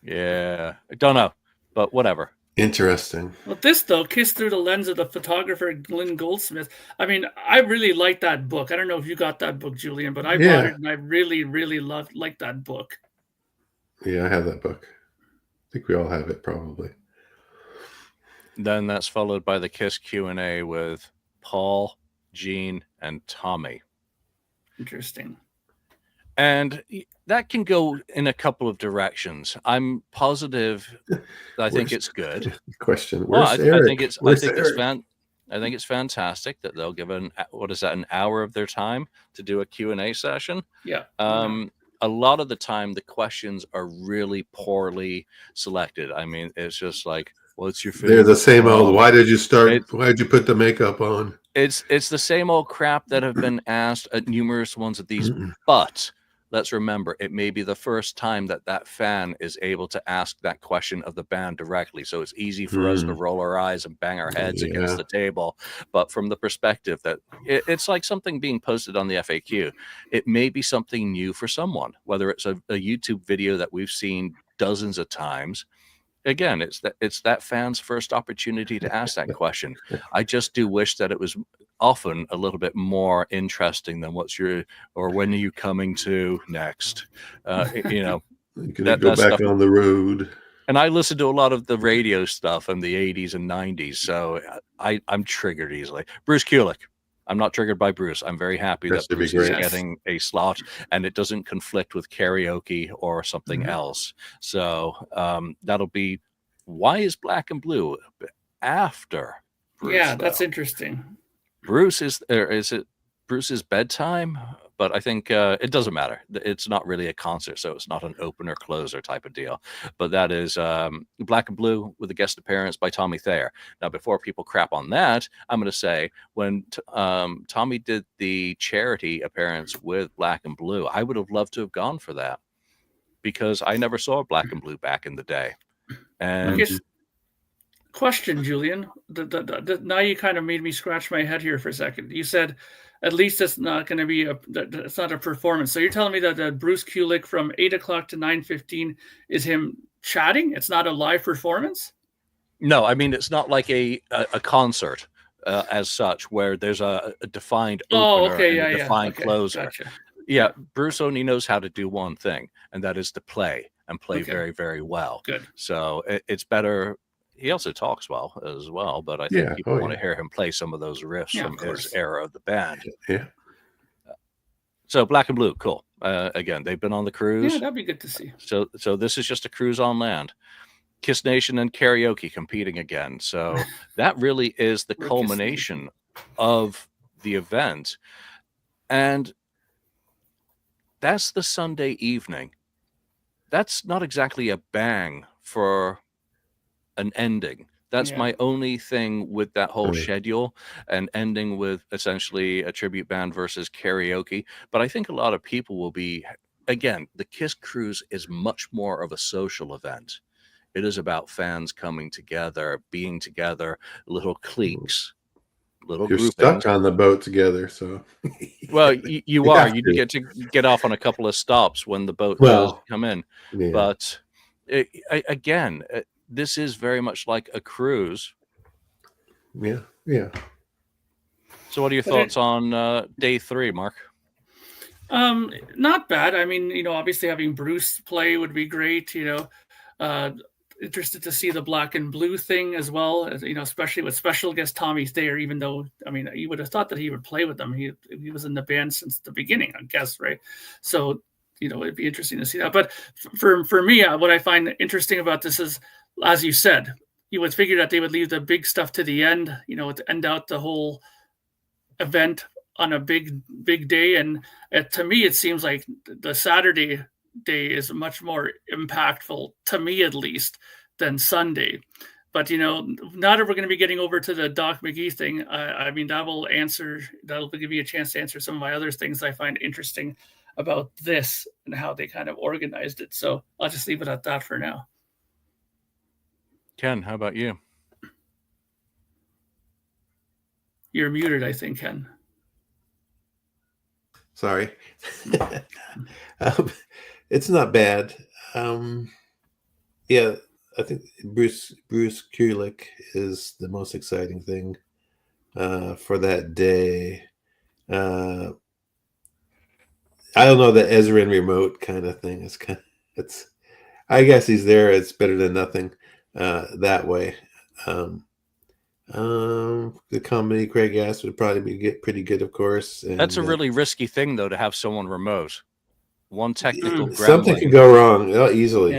Yeah, I don't know, but whatever. Interesting. Well, this though, Kiss Through the Lens of the Photographer Glenn Goldsmith. I mean, I really like that book. I don't know if you got that book, Julian, but I bought it and I really, really liked that book. Yeah, I have that book. think we all have it probably. Then that's followed by the Kiss Q&A with Paul, Gene, and Tommy. Interesting. And that can go in a couple of directions. I'm positive. I think it's good. Question. Well, Where's Eric? I think it's fantastic that they'll give an hour of their time to do a Q&A session. Yeah. Mm-hmm. A lot of the time, the questions are really poorly selected. I mean, it's just like, what's your favorite? They're the same old. song? Why did you start? Why did you put the makeup on? It's the same old crap that have been asked at numerous ones of these. But let's remember, it may be the first time that fan is able to ask that question of the band directly. So it's easy for us to roll our eyes and bang our heads against the table. But from the perspective that it's like something being posted on the FAQ, it may be something new for someone, whether it's a YouTube video that we've seen dozens of times. Again, it's that fan's first opportunity to ask that question. I just do wish that it was often a little bit more interesting than when are you coming to next? You can go back on the road. And I listen to a lot of the radio stuff in the 80s and 90s, so I'm triggered easily. Bruce Kulick. I'm not triggered by Bruce. I'm very happy that Bruce is getting a slot and it doesn't conflict with karaoke or something else. So that'll be, why is Black and Blue after Bruce? Yeah, that's interesting. Bruce is it Bruce's bedtime? But I think it doesn't matter. It's not really a concert, so it's not an opener closer type of deal. But that is Black and Blue with a guest appearance by Tommy Thayer. Now, before people crap on that, I'm going to say when Tommy did the charity appearance with Black and Blue, I would have loved to have gone for that because I never saw Black and Blue back in the day. And question, Julian. Now you kind of made me scratch my head here for a second. You said at least it's not going to be it's not a performance. So you're telling me that Bruce Kulick from 8 o'clock to 9:15 is him chatting? It's not a live performance? No, I mean, it's not like a concert as such where there's a defined opener and a defined closer. Gotcha. Yeah, Bruce only knows how to do one thing, and that is to play and play very, very well. Good. So it's better. He also talks well as well, but I think people want to hear him play some of those riffs from his era of the band. Yeah. So Black and Blue, cool. Again, they've been on the cruise. Yeah, that'd be good to see. So this is just a cruise on land. Kiss Nation and karaoke competing again. So that really is the culmination of the event. And that's the Sunday evening. That's not exactly a bang for an ending. That's my only thing with that whole schedule and ending with essentially a tribute band versus karaoke. But I think a lot of people will be, again, the Kiss Cruise is much more of a social event. It is about fans coming together, being together, little cliques, little You're groupings. stuck on the boat together, so. Well, you are. You get to get off on a couple of stops when the boat does come in. Yeah. But again, this is very much like a cruise. Yeah. So what are your thoughts on day 3, Mark? Not bad. I mean, obviously having Bruce play would be great, interested to see the Black and Blue thing as well, especially with special guest Tommy Thayer, even though, I mean, you would have thought that he would play with them. He was in the band since the beginning, I guess, right? So, it'd be interesting to see that. But for me, what I find interesting about this is, as you said, you would figure that they would leave the big stuff to the end, to end out the whole event on a big day. And to me, it seems like the Saturday day is much more impactful, to me at least, than Sunday. But now that we're going to be getting over to the Doc McGhee thing, I mean, that'll give me a chance to answer some of my other things I find interesting about this and how they kind of organized it. So I'll just leave it at that for now. Ken, how about you? You're muted, I think, Ken. Sorry. It's not bad. Yeah, I think Bruce Kulick is the most exciting thing for that day. I don't know, the Ezrin remote kind of thing. I guess he's there. It's better than nothing that way. Um, the comedy Craig asked would probably be pretty good, of course. And That's a really risky thing, though, to have someone remote. One technical something gremlin. could go wrong. Oh, easily.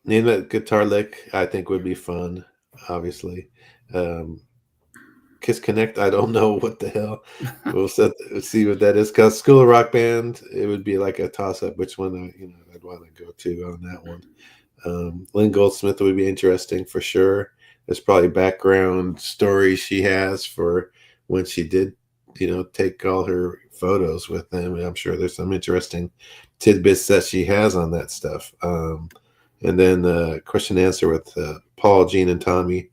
Name that guitar lick, I think, would be fun. Obviously, Kiss Connect. I don't know what the hell. We'll see what that is. Because School of Rock Band, it would be like a toss up. Which one I'd want to go to on that one. Lynn Goldsmith would be interesting for sure. There's probably background stories she has for when she did, take all her photos with them. And I'm sure there's some interesting tidbits that she has on that stuff. And then question and answer with Paul, Gene, and Tommy.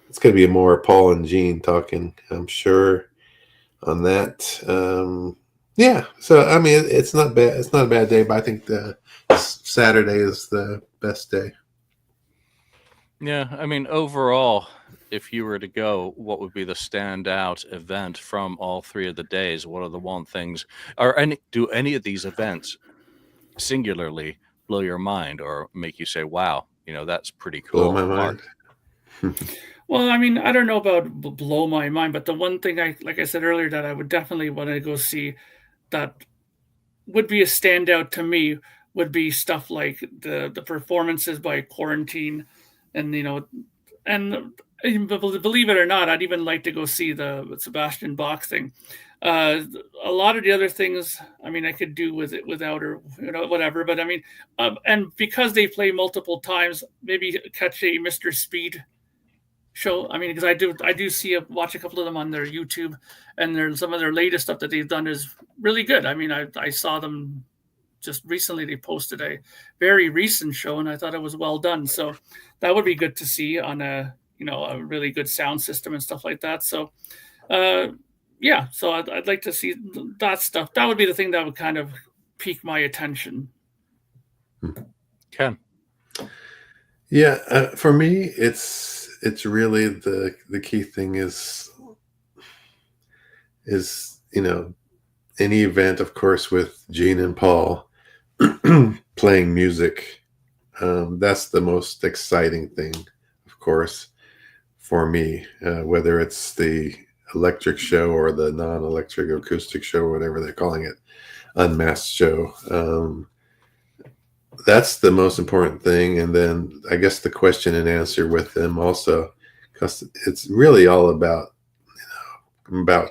It's going to be more Paul and Gene talking, I'm sure, on that. Yeah. So, I mean, it's not bad. It's not a bad day, but I think the Saturday is the best day. Yeah. I mean, overall, if you were to go, what would be the standout event from all three of the days? What are the one things, do any of these events singularly blow your mind or make you say, wow, that's pretty cool? Blow my mind. Well, I mean, I don't know about blow my mind, but the one thing like I said earlier, that I would definitely want to go see that would be a standout to me would be stuff like the performances by Quarantine, and and believe it or not, I'd even like to go see the Sebastian Bach thing. A lot of the other things, I mean, I could do with it without, or whatever. But I mean, and because they play multiple times, maybe catch a Mr. Speed show. I mean, because I do watch a couple of them on their YouTube, and there's some of their latest stuff that they've done is really good. I mean, I saw them just recently. They posted a very recent show, and I thought it was well done. So that would be good to see on a really good sound system and stuff like that. So yeah, so I'd like to see that stuff. That would be the thing that would kind of pique my attention. Ken. Yeah, for me, it's really the key thing is any event, of course, with Gene and Paul playing music. That's the most exciting thing, of course, for me. Whether it's the electric show or the non-electric acoustic show, or whatever they're calling it, unmasked show. That's the most important thing. And then I guess the question and answer with them also, because it's really all about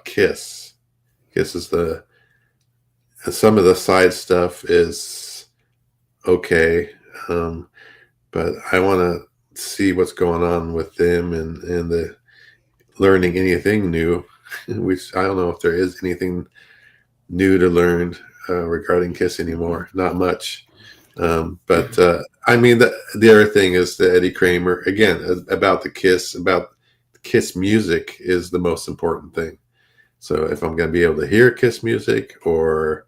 Kiss. Kiss is some of the side stuff is okay, but I want to see what's going on with them and the learning anything new, which I don't know if there is anything new to learn regarding Kiss anymore. Not much. But I mean, the other thing is the Eddie Kramer, again, about the Kiss music is the most important thing. So if I'm going to be able to hear Kiss music or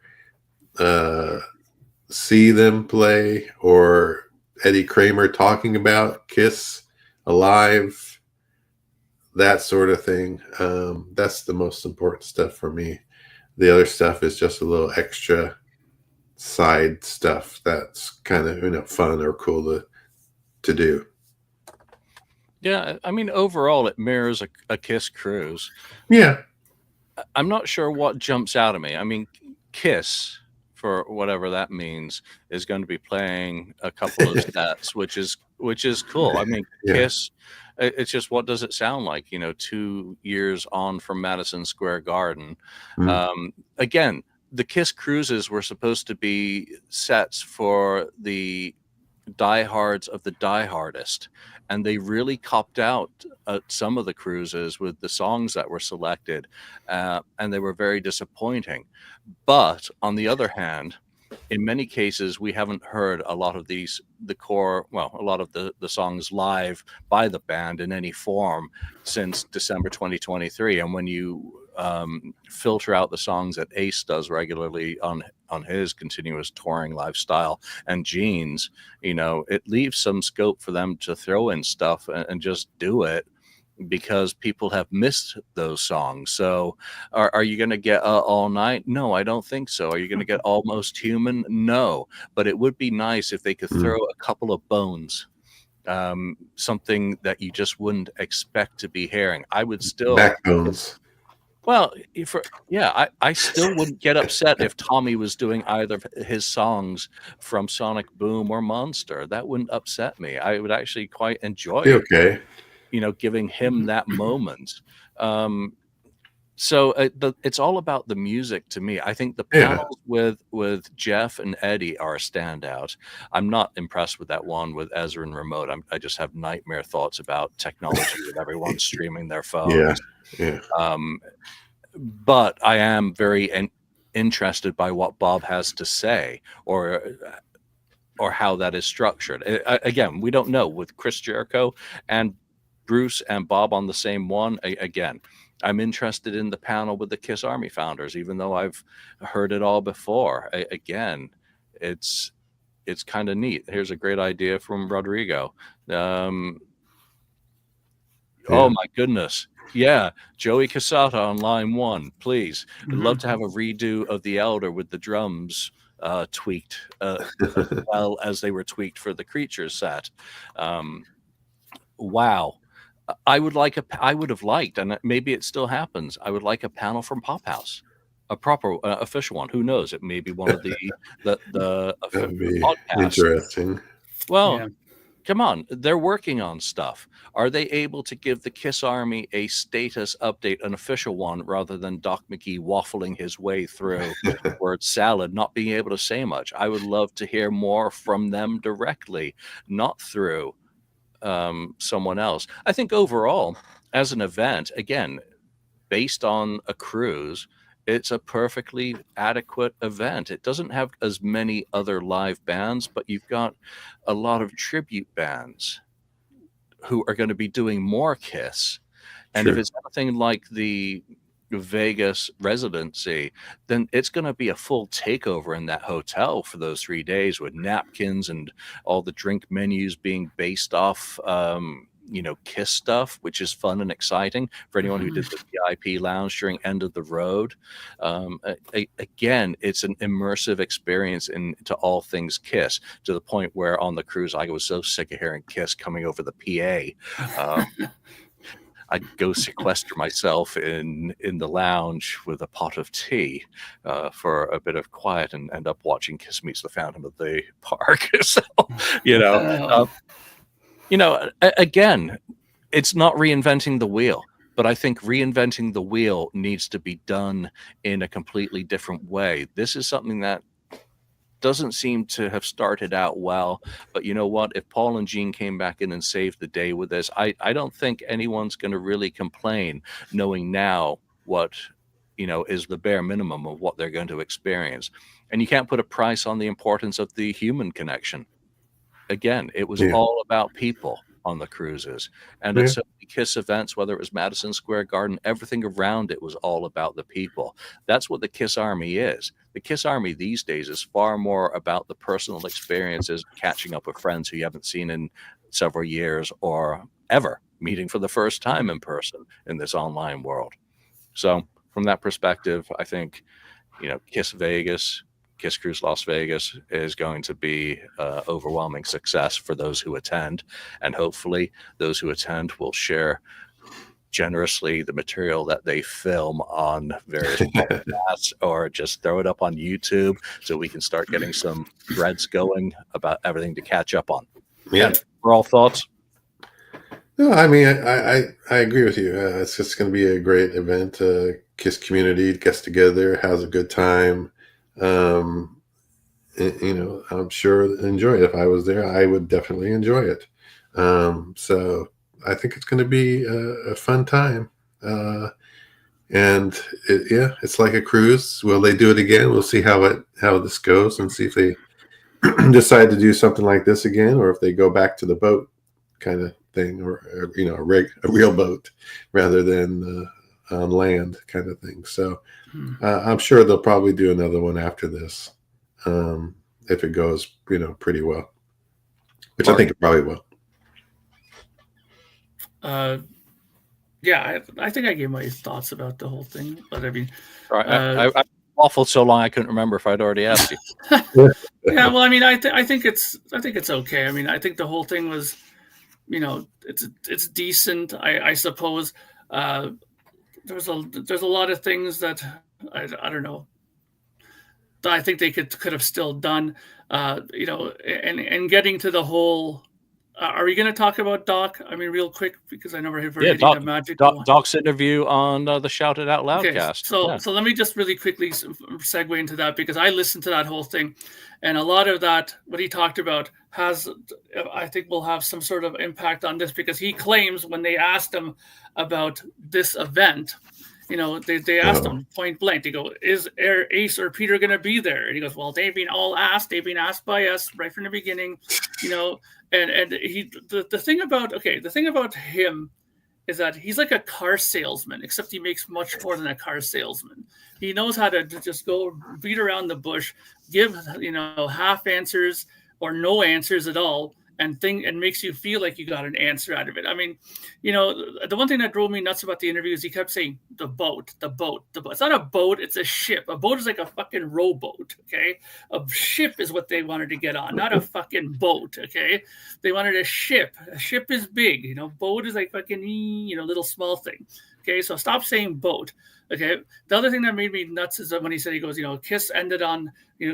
see them play, or Eddie Kramer talking about Kiss alive, that sort of thing, that's the most important stuff for me. The other stuff is just a little extra side stuff that's kind of fun or cool to do. Yeah, I mean, overall, it mirrors a Kiss cruise. Yeah. I'm not sure what jumps out at me. I mean, Kiss, for whatever that means, is going to be playing a couple of sets, which is cool. I mean, yeah. Kiss, it's just, what does it sound like? 2 years on from Madison Square Garden. Again, the Kiss cruises were supposed to be sets for the diehards of the diehardest, and they really copped out some of the cruises with the songs that were selected, and they were very disappointing. But on the other hand, in many cases, we haven't heard a lot of the songs live by the band in any form since December 2023. And when you filter out the songs that Ace does regularly on his continuous touring lifestyle, and Gene's, it leaves some scope for them to throw in stuff and just do it because people have missed those songs. So are you going to get All Night? No, I don't think so. Are you going to get Almost Human? No, but it would be nice if they could throw a couple of bones, something that you just wouldn't expect to be hearing. I would still backbones. Well, I still wouldn't get upset if Tommy was doing either of his songs from Sonic Boom or Monster. That wouldn't upset me. I would actually quite enjoy Be it, okay. giving him that moment. So it's all about the music to me. I think the panels with Jeff and Eddie are a standout. I'm not impressed with that one with Ezra and Remote. I just have nightmare thoughts about technology with everyone streaming their phones. Yeah. But I am very interested by what Bob has to say, or how that is structured. Again, we don't know with Chris Jericho and Bruce and Bob on the same one. Again, I'm interested in the panel with the Kiss Army founders, even though I've heard it all before. Again, it's kind of neat. Here's a great idea from Rodrigo. Oh my goodness. Yeah, Joey Casata on line 1, please. I'd love to have a redo of The Elder with the drums tweaked as well as they were tweaked for the Creatures set. Wow. I would have liked, and maybe it still happens, I would like a panel from Pop House, a proper official one. Who knows? It may be one of the That'd be podcasts. interesting. Well, come on, they're working on stuff. Are they able to give the Kiss Army a status update, an official one, rather than Doc McGhee waffling his way through word salad, not being able to say much? I would love to hear more from them directly, not through someone else. I think overall, as an event, again, based on a cruise, it's a perfectly adequate event. It doesn't have as many other live bands, but you've got a lot of tribute bands who are going to be doing more Kiss. And if it's anything like the Vegas residency, then it's going to be a full takeover in that hotel for those 3 days, with napkins and all the drink menus being based off Kiss stuff, which is fun and exciting for anyone who did the VIP lounge during End of the Road. Again, it's an immersive experience into all things Kiss, to the point where on the cruise I was so sick of hearing Kiss coming over the PA. I'd go sequester myself in the lounge with a pot of tea for a bit of quiet, and end up watching Kiss Meets the Phantom of the Park. So, again, it's not reinventing the wheel, but I think reinventing the wheel needs to be done in a completely different way. This is something that doesn't seem to have started out well, but you know what? If Paul and Gene came back in and saved the day with this, I don't think anyone's going to really complain, knowing now what is the bare minimum of what they're going to experience. And you can't put a price on the importance of the human connection. Again, it was all about people on the cruises, and at so many Kiss events, whether it was Madison Square Garden, everything around it was all about the people. That's what the Kiss Army is. The Kiss Army these days is far more about the personal experiences, catching up with friends who you haven't seen in several years or ever, meeting for the first time in person in this online world. So from that perspective, I think Kiss Vegas, Kiss Cruise Las Vegas is going to be overwhelming success for those who attend, and hopefully those who attend will share generously the material that they film on various podcasts, or just throw it up on YouTube so we can start getting some threads going about everything to catch up on. Overall thoughts? No, I mean, I agree with you. It's just going to be a great event. Kiss community gets together, has a good time. I'm sure enjoy it. If I was there, I would definitely enjoy it. So I think it's going to be a fun time. And it's like a cruise. Will they do it again? We'll see how this goes, and see if they decide to do something like this again, or if they go back to the boat kind of thing, or a real boat rather than on land kind of thing. So I'm sure they'll probably do another one after this, if it goes pretty well, which I think it probably will. Yeah, I think I gave my thoughts about the whole thing, but I mean, I waffled so long I couldn't remember if I'd already asked you. yeah. Well, I mean, I think it's okay. I mean, I think the whole thing was, it's decent. I suppose there's a lot of things that I don't know that I think they could have still done. And getting to the whole. Are we going to talk about Doc? I mean, real quick, because I never have heard hitting the magic. Doc's interview on the Shout It Out Loud cast. So let me just really quickly segue into that, because I listened to that whole thing, and a lot of that, what he talked about, I think will have some sort of impact on this, because he claims when they asked him about this event, they asked him point blank, they go, is Ace or Peter going to be there? And he goes, well, they've been asked by us right from the beginning, and the thing about him is that he's like a car salesman, except he makes much more than a car salesman. He knows how to just go beat around the bush, give half answers or no answers at all, and makes you feel like you got an answer out of it. I mean, the one thing that drove me nuts about the interview is he kept saying the boat. It's not a boat, it's a ship. A boat is like a fucking rowboat, okay? A ship is what they wanted to get on, not a fucking boat, okay? They wanted a ship. A ship is big, boat is like fucking, little small thing. Okay, so stop saying boat. Okay, the other thing that made me nuts is that when he said, he goes, Kiss ended on,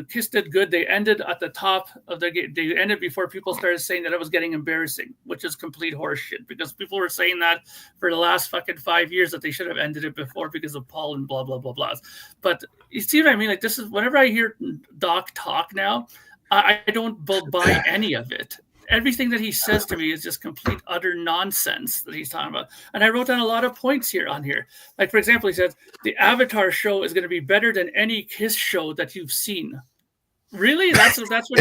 Kiss did good. They ended at the top of the game. They ended before people started saying that it was getting embarrassing, which is complete horseshit, because people were saying that for the last fucking 5 years that they should have ended it before because of Paul and blah, blah, blah, blah. But you see what I mean? Like, this is, whenever I hear Doc talk now, I don't buy any of it. Everything that he says to me is just complete, utter nonsense that he's talking about. And I wrote down a lot of points on here. Like, for example, he says, the Avatar show is going to be better than any Kiss show that you've seen. Really? That's what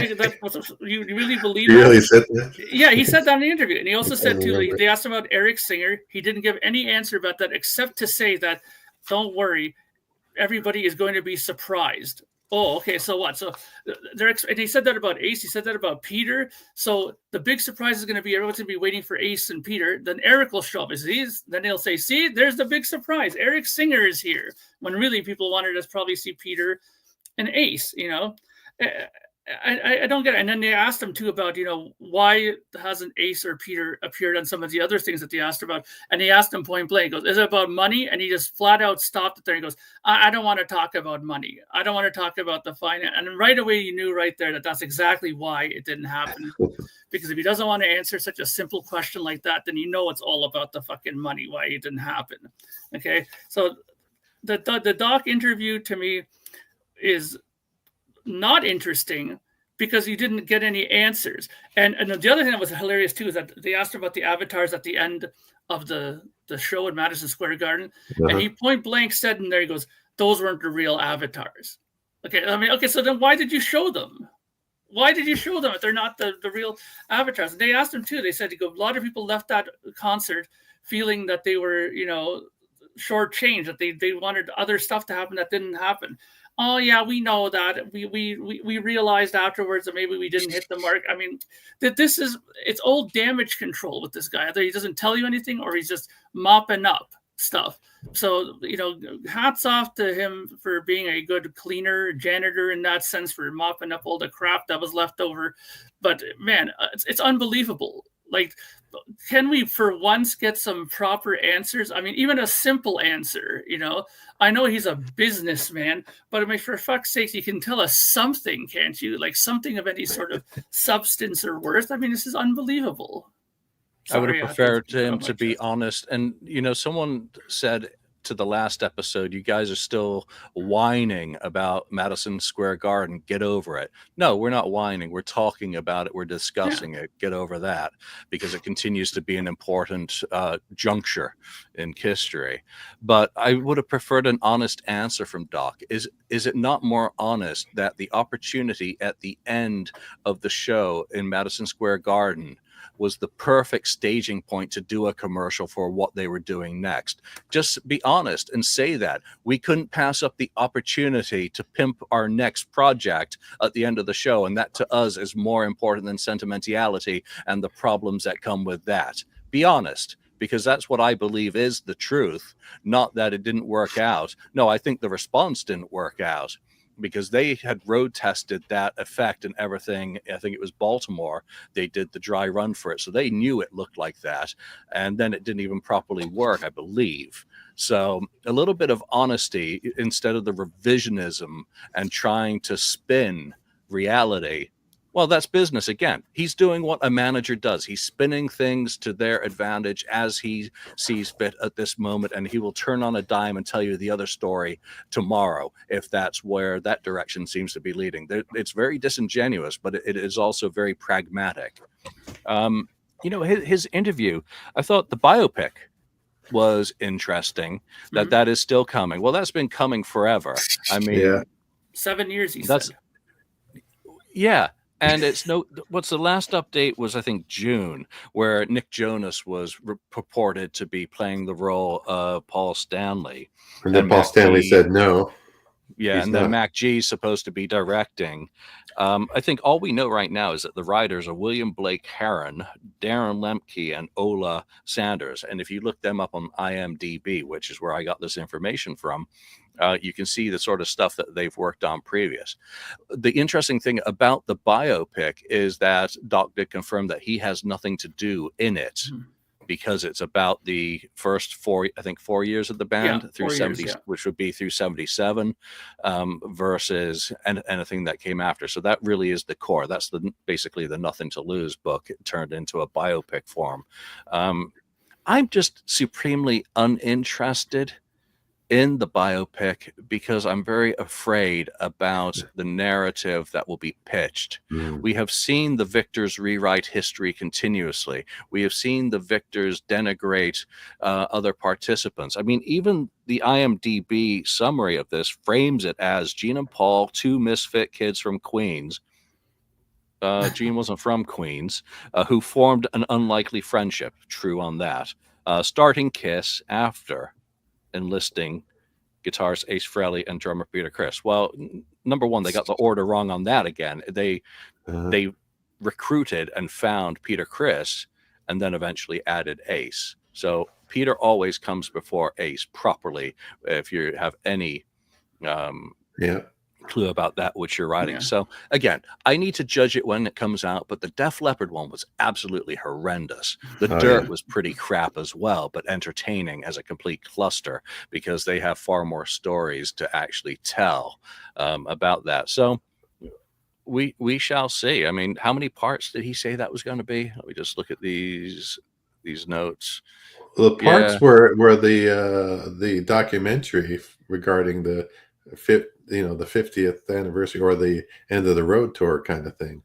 you really believe? He really said that? Yeah, he said that in the interview. And he also said, too, they asked him about Eric Singer. He didn't give any answer about that, except to say that, don't worry, everybody is going to be surprised. Oh, okay. So what? So and he said that about Ace. He said that about Peter. So the big surprise is going to be everyone's going to be waiting for Ace and Peter. Then Eric will show up. Then they'll say, "See, there's the big surprise. Eric Singer is here." When really people wanted us probably see Peter and Ace. I don't get it. And then they asked him too about, why hasn't Ace or Peter appeared on some of the other things that they asked about? And he asked him point blank, goes, is it about money? And he just flat out stopped it there. He goes, I don't want to talk about money. I don't want to talk about the finance. And right away, you knew right there that that's exactly why it didn't happen. Because if he doesn't want to answer such a simple question like that, then it's all about the fucking money, why it didn't happen. Okay. So the Doc interview to me is not interesting because you didn't get any answers. And the other thing that was hilarious too is that they asked about the avatars at the end of the show at Madison Square Garden. And he point blank said in there, he goes, those weren't the real avatars. Okay, so then why did you show them? Why did you show them if they're not the real avatars? And they asked him too. They said, a lot of people left that concert feeling that they were, shortchanged, that they wanted other stuff to happen that didn't happen. Oh yeah, we know that. We realized afterwards that maybe we didn't hit the mark. I mean, it's old damage control with this guy. Either he doesn't tell you anything or he's just mopping up stuff. So, hats off to him for being a good cleaner, janitor in that sense, for mopping up all the crap that was left over. But man, it's unbelievable. Like, can we for once get some proper answers? I mean, even a simple answer, I know he's a businessman, but I mean, for fuck's sake, you can tell us something, can't you? Like something of any sort of substance or worth. I mean, this is unbelievable. I would have preferred him to be honest. And, someone said to the last episode, you guys are still whining about Madison Square Garden. Get over it. No, we're not whining. We're talking about it. We're discussing it. Get over that, because it continues to be an important juncture in history. But I would have preferred an honest answer from Doc. Is it not more honest that the opportunity at the end of the show in Madison Square Garden was the perfect staging point to do a commercial for what they were doing next? Just be honest and say that. We couldn't pass up the opportunity to pimp our next project at the end of the show, and that to us is more important than sentimentality and the problems that come with that. Be honest. because that's what I believe is the truth, not that it didn't work out. No, I think the response didn't work out because they had road tested that effect and everything. I think it was Baltimore. They did the dry run for it. So they knew it looked like that. And then it didn't even properly work, I believe. So a little bit of honesty instead of the revisionism and trying to spin reality. Well, that's business again. He's doing what a manager does. He's spinning things to their advantage as he sees fit at this moment, and he will turn on a dime and tell you the other story tomorrow if that's where that direction seems to be leading. It's very disingenuous, but it is also very pragmatic. His interview, I thought the biopic was interesting, that is still coming. Well, that's been coming forever. I mean, 7 years, he said. Yeah. And what's the last update was, I think, June, where Nick Jonas was purported to be playing the role of Paul Stanley. And then Paul Stanley said no. Yeah, and then McGhee is supposed to be directing. I think all we know right now is that the writers are William Blake Herron, Darren Lemke, and Ola Sanders. And if you look them up on IMDb, which is where I got this information from, you can see the sort of stuff that they've worked on previous. The interesting thing about the biopic is that Doc did confirm that he has nothing to do in it. Because it's about the first 4 years of the band through 70, which would be through 77, versus anything that came after. So that really is the core. That's basically the Nothing to Lose book turned into a biopic form. I'm just supremely uninterested in the biopic because I'm very afraid about the narrative that will be pitched. We have seen the victors rewrite history continuously. We have seen the victors denigrate other participants. I mean, even the IMDb summary of this frames it as Gene and Paul, two misfit kids from Queens. Gene wasn't from Queens, who formed an unlikely friendship. True on that. Starting Kiss after enlisting guitarist Ace Frehley and drummer Peter Criss. Well, number one, they got the order wrong on that again. They recruited and found Peter Criss and then eventually added Ace. So Peter always comes before Ace properly if you have any clue about that which you're writing. So again, I need to judge it when it comes out, but the Def Leppard one was absolutely horrendous. The Dirt was pretty crap as well, but entertaining as a complete cluster because they have far more stories to actually tell about that. So we shall see. I mean, how many parts did he say that was going to be? Let me just look at these notes. The parts were the documentary regarding the 50th anniversary or the end of the road tour kind of thing.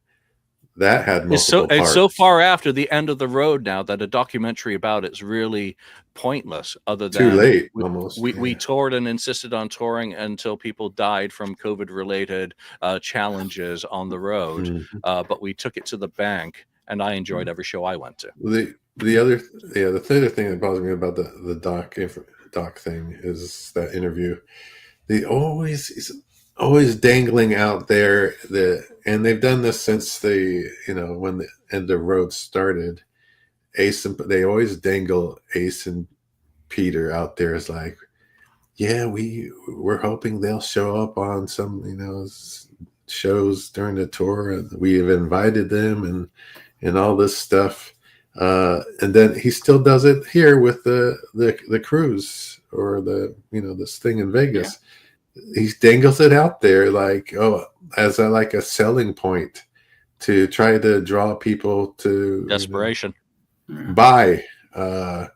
That had multiple parts. It's so far after the end of the road now that a documentary about it's really pointless. Other than too late, almost. We toured and insisted on touring until people died from COVID-related challenges on the road. But we took it to the bank, and I enjoyed every show I went to. The other thing that bothers me about the doc thing is that interview. They always dangling out there and they've done this since when the end of road started. They always dangle Ace and Peter out there as like, we're hoping they'll show up on some shows during the tour, and we've invited them and all this stuff. And then he still does it here with the cruise or this thing in Vegas. He dangles it out there like, as a selling point to try to draw people to desperation buy. And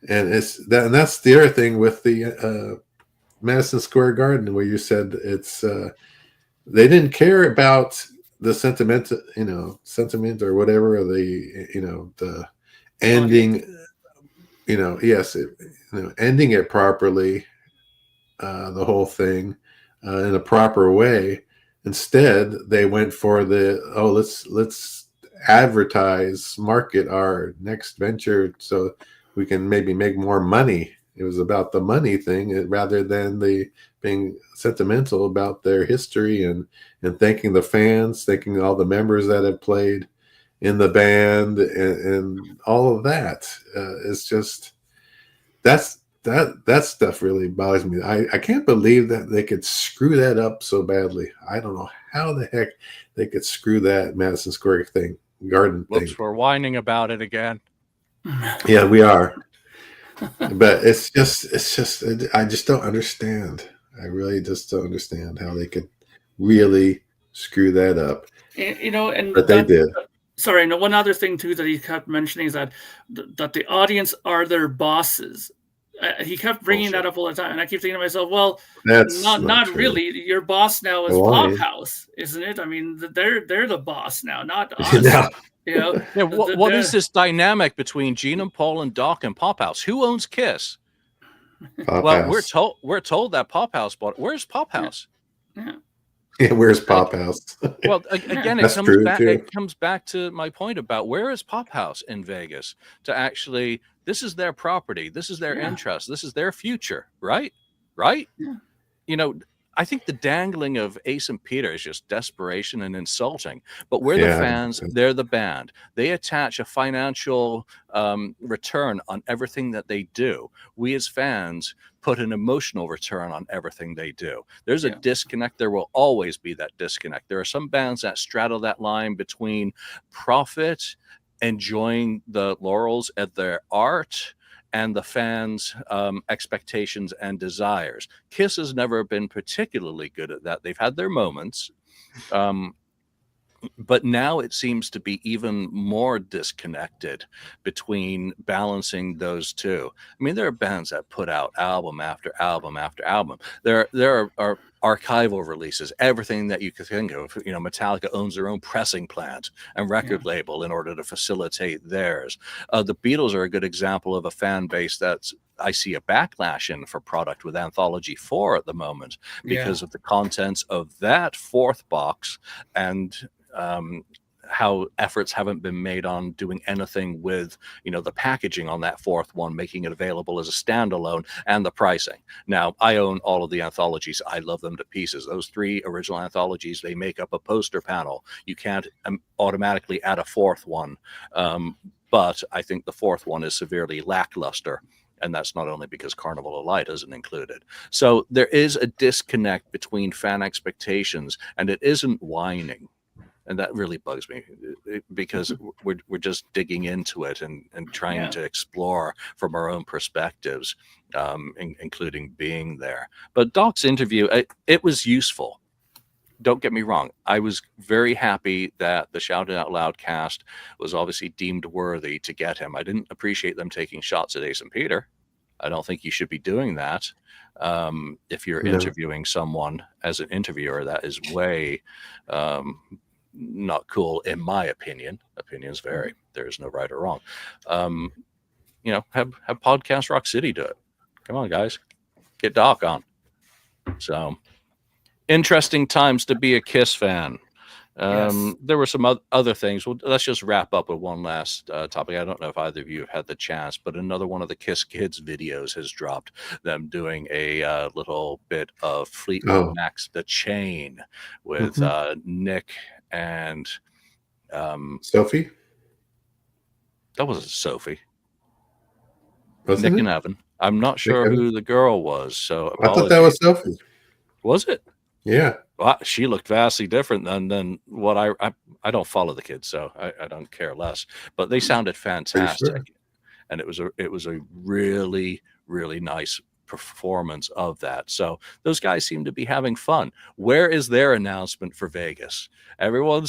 it's that, and that's the other thing with the Madison Square Garden, where you said it's they didn't care about the sentiment or whatever, or the ending, ending it properly. The whole thing in a proper way. Instead, they went for let's advertise, market our next venture so we can maybe make more money. It was about the money thing rather than being sentimental about their history and thanking the fans, thanking all the members that have played. in the band and all of that. It's just that stuff really bothers me. I can't believe that they could screw that up so badly. I don't know how the heck they could screw that Madison Square Garden thing. Whoops, we're whining about it again. Yeah, we are. But it's just I just don't understand. I really just don't understand how they could really screw that up. But they did. Sorry, no. One other thing too that he kept mentioning is that the audience are their bosses. He kept bringing that up all the time, and I keep thinking to myself, well, that's not really. Your boss now is Pop House, isn't it? I mean, they're the boss now, not us. Yeah. What is this dynamic between Gene and Paul and Doc and Pop House? Who owns Kiss? Pop well, House. we're told that Pop House bought. Where's Pop House? Yeah, where's Pop House? Well, again, it comes back to my point about where is Pop House in Vegas to actually. This is their property. This is their interest. This is their future, right? Right? Yeah. I think the dangling of Ace and Peter is just desperation and insulting. But we're the fans. They're the band. They attach a financial return on everything that they do. We as fans put an emotional return on everything they do. There's a disconnect. There will always be that disconnect. There are some bands that straddle that line between profit, enjoying the laurels at their art, and the fans' expectations and desires. Kiss has never been particularly good at that. They've had their moments, but now it seems to be even more disconnected between balancing those two. I mean, there are bands that put out album after album after album. There are archival releases, everything that you could think of. Metallica owns their own pressing plant and record label in order to facilitate theirs. The Beatles are a good example of a fan base that's I see a backlash in for product with Anthology 4 at the moment because of the contents of that fourth box and how efforts haven't been made on doing anything with, the packaging on that fourth one, making it available as a standalone and the pricing. Now, I own all of the anthologies. I love them to pieces. Those 3 original anthologies, they make up a poster panel. You can't automatically add a fourth one. But I think the fourth one is severely lackluster. And that's not only because Carnival of Light isn't included. So there is a disconnect between fan expectations, and it isn't whining. And that really bugs me because we're just digging into it and trying to explore from our own perspectives, including being there. But Doc's interview, it was useful. Don't get me wrong. I was very happy that the Shout It Out Loud cast was obviously deemed worthy to get him. I didn't appreciate them taking shots at Ace and Peter. I don't think you should be doing that. If you're interviewing someone as an interviewer, that is way not cool, in my opinion. Opinions vary. There is no right or wrong. Have Podcast Rock City do it. Come on, guys. Get Doc on. So, interesting times to be a Kiss fan. There were some other things. Well, let's just wrap up with one last topic. I don't know if either of you have had the chance, but another one of the Kiss Kids videos has dropped. Them doing a little bit of Fleetwood Mac's The Chain with Nick and Sophie. That wasn't Sophie. Wasn't Nick it? and Evan. I'm not sure who the girl was. So I thought that was Sophie. Was it? Yeah. Well, she looked vastly different than what I don't follow the kids, so I don't care less. But they sounded fantastic, and it was a really, really nice performance of that. So those guys seem to be having fun. Where is their announcement for Vegas? Everyone.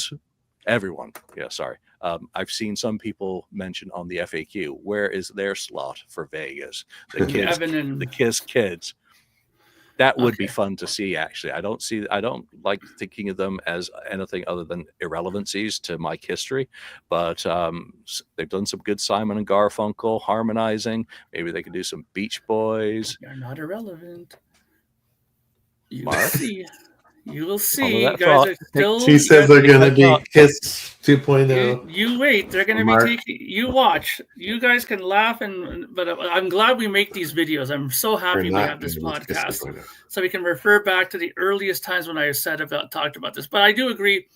Yeah, sorry. I've seen some people mention on the FAQ, where is their slot for Vegas? The kids, the Kiss Kids. That would be fun to see, actually. I don't like thinking of them as anything other than irrelevancies to my history, but they've done some good Simon and Garfunkel harmonizing. Maybe they could do some Beach Boys. You're not irrelevant. You Mark? see. You will see. You guys are still. She says they're going to be Kiss 2.0. You wait. They're going to be taking. You watch. You guys can laugh, but I'm glad we make these videos. I'm so happy we have this podcast, so we can refer back to the earliest times when I talked about this. But I do agree.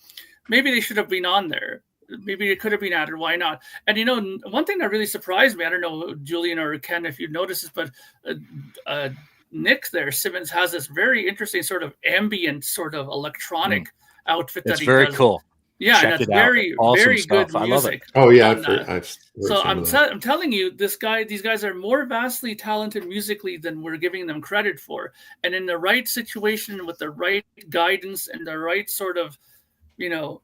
Maybe they should have been on there. maybe it could have been added. Why not? And you know, one thing that really surprised me, I don't know, Julian or Ken, if you noticed this, but Nick there, Simmons, has this very interesting sort of ambient sort of electronic outfit that It's he very does. cool. Yeah, Check and that's it out. very, Awesome very stuff. good I love it. music. Oh yeah, on that. I've So I'm telling you, these guys are more vastly talented musically than we're giving them credit for. And in the right situation, with the right guidance and the right sort of, you know,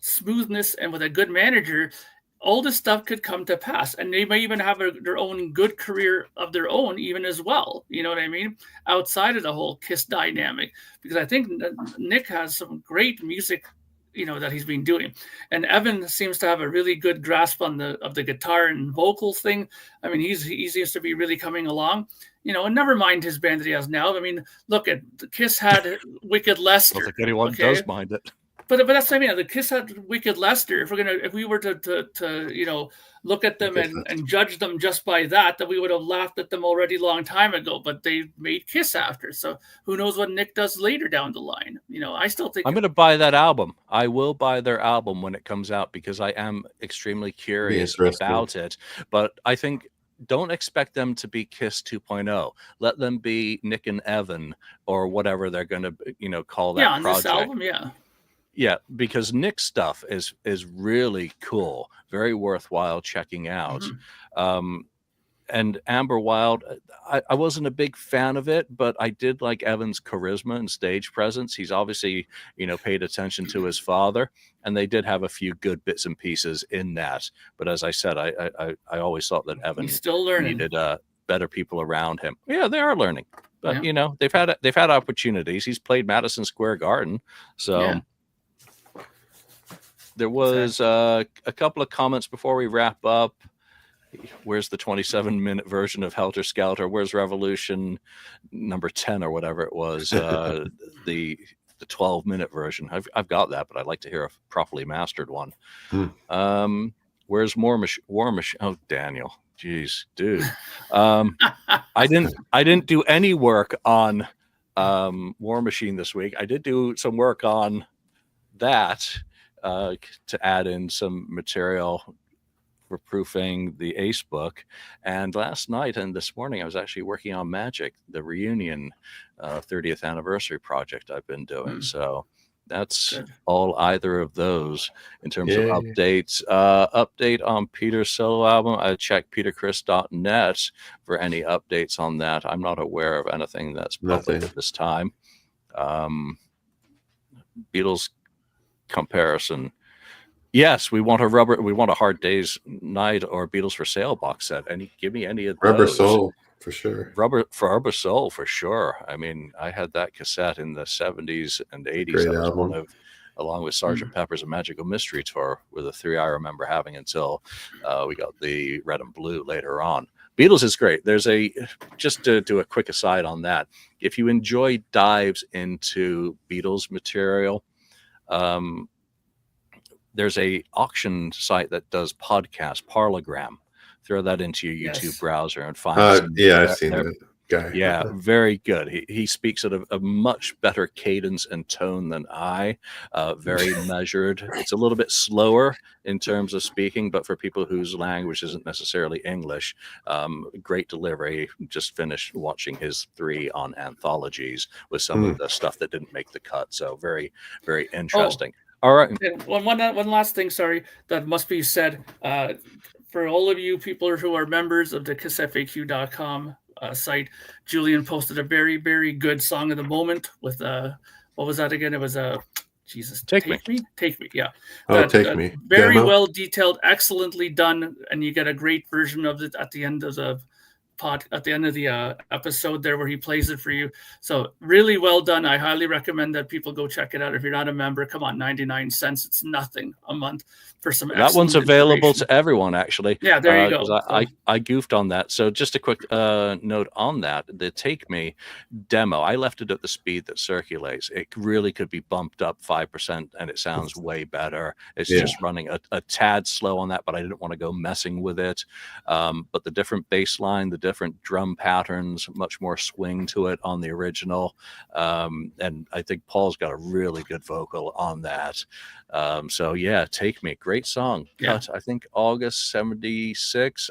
smoothness, and with a good manager, all this stuff could come to pass. And they may even have their own good career of their own, even as well. You know what I mean? Outside of the whole Kiss dynamic, because I think Nick has some great music, you know, that he's been doing, and Evan seems to have a really good grasp on the guitar and vocals thing. I mean, he seems to be really coming along, you know. And never mind his band that he has now. I mean, look at Kiss had Wicked Lester. I don't think anyone does mind it. But that's what I mean. The Kiss had Wicked Lester. If we were to you know, look at them and judge them just by that we would have laughed at them already long time ago. But they made Kiss after, so who knows what Nick does later down the line? You know, I still think I'm going to buy that album. I will buy their album when it comes out, because I am extremely curious about it. But I think, don't expect them to be Kiss 2.0. Let them be Nick and Evan, or whatever they're going to, you know, call that on project. this album, Yeah, because Nick's stuff is really cool, very worthwhile checking out. And Amber Wild, I wasn't a big fan of it, but I did like Evan's charisma and stage presence. He's obviously, you know, paid attention to his father, and they did have a few good bits and pieces in that. But as I said, I always thought that Evan still learning. Needed better people around him. Yeah, they are learning, but you know, they've had opportunities. He's played Madison Square Garden, so. Yeah. There was a couple of comments before we wrap up. Where's the 27-minute version of Helter Skelter? Where's Revolution number 10 or whatever it was? The 12-minute version. I've got that, but I'd like to hear a properly mastered one. Where's War Machine? Oh, Daniel, jeez, dude. I didn't do any work on War Machine this week. I did do some work on that. To add in some material for proofing the Ace book. And last night and this morning, I was actually working on Magic, the reunion 30th anniversary project I've been doing. So that's all either of those in terms of updates. Update on Peter's solo album. I checked peterchris.net for any updates on that. I'm not aware of anything that's public at this time. Beatles comparison. Yes, we want a Hard Day's Night or Beatles for Sale box set. Give me any of those. Rubber Soul for sure. Rubber Soul for sure. I mean, I had that cassette in the 70s and 80s. Great that was album. one of, along with Sgt. Pepper's A Magical Mystery Tour, were the three I remember having until we got the red and blue later on. Beatles is great. Just to do a quick aside on that, if you enjoy dives into Beatles material, there's a auction site that does podcast, Parlogram. Throw that into your YouTube browser and find. I've seen that guy. Yeah, very good. He speaks at a much better cadence and tone than I. Very measured. It's a little bit slower in terms of speaking, but for people whose language isn't necessarily English, great delivery. Just finished watching his 3 on anthologies with some of the stuff that didn't make the cut. So very, very interesting. All right. And one last thing, sorry, that must be said. For all of you people who are members of the KissFAQ.com site, Julian posted a very, very good song of the moment with what was that again? It was Jesus, Take Me, yeah. Take Me. Very well detailed, excellently done, and you get a great version of it at the end of the episode there where he plays it for you. So really well done. I highly recommend that people go check it out. If you're not a member, come on, 99 cents. It's nothing a month for some that one's available to everyone, actually. Yeah, there you go. I goofed on that. So just a quick note on that. The Take Me demo, I left it at the speed that circulates. It really could be bumped up 5% and it sounds way better. It's just running a tad slow on that, but I didn't want to go messing with it. But the different bass line, the different drum patterns, much more swing to it on the original. And I think Paul's got a really good vocal on that. So yeah, Take Me, great song. Cut, I think August 76.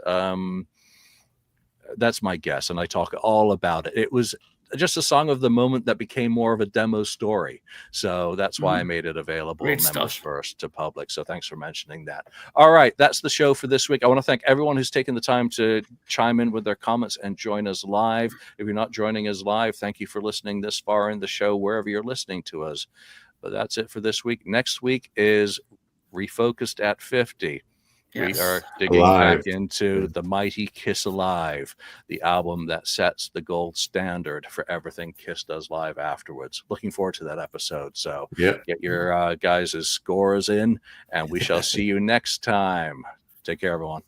That's my guess. And I talk all about it. It was just a song of the moment that became more of a demo story. So that's why I made it available members first to public. So thanks for mentioning that. All right. That's the show for this week. I want to thank everyone who's taken the time to chime in with their comments and join us live. If you're not joining us live, thank you for listening this far in the show, wherever you're listening to us. But that's it for this week. Next week is Refocused at 50. Yes. We are digging back into the mighty Kiss Alive, the album that sets the gold standard for everything Kiss does live afterwards. Looking forward to that episode. So get your guys' scores in, and we shall see you next time. Take care, everyone.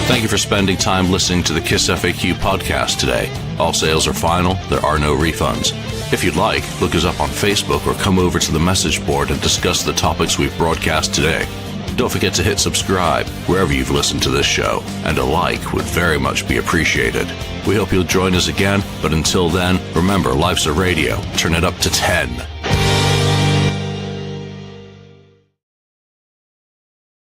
Thank you for spending time listening to the KissFAQ podcast today. All sales are final. There are no refunds. If you'd like, look us up on Facebook or come over to the message board and discuss the topics we've broadcast today. Don't forget to hit subscribe wherever you've listened to this show, and a like would very much be appreciated. We hope you'll join us again, but until then, remember, life's a radio. Turn it up to 10.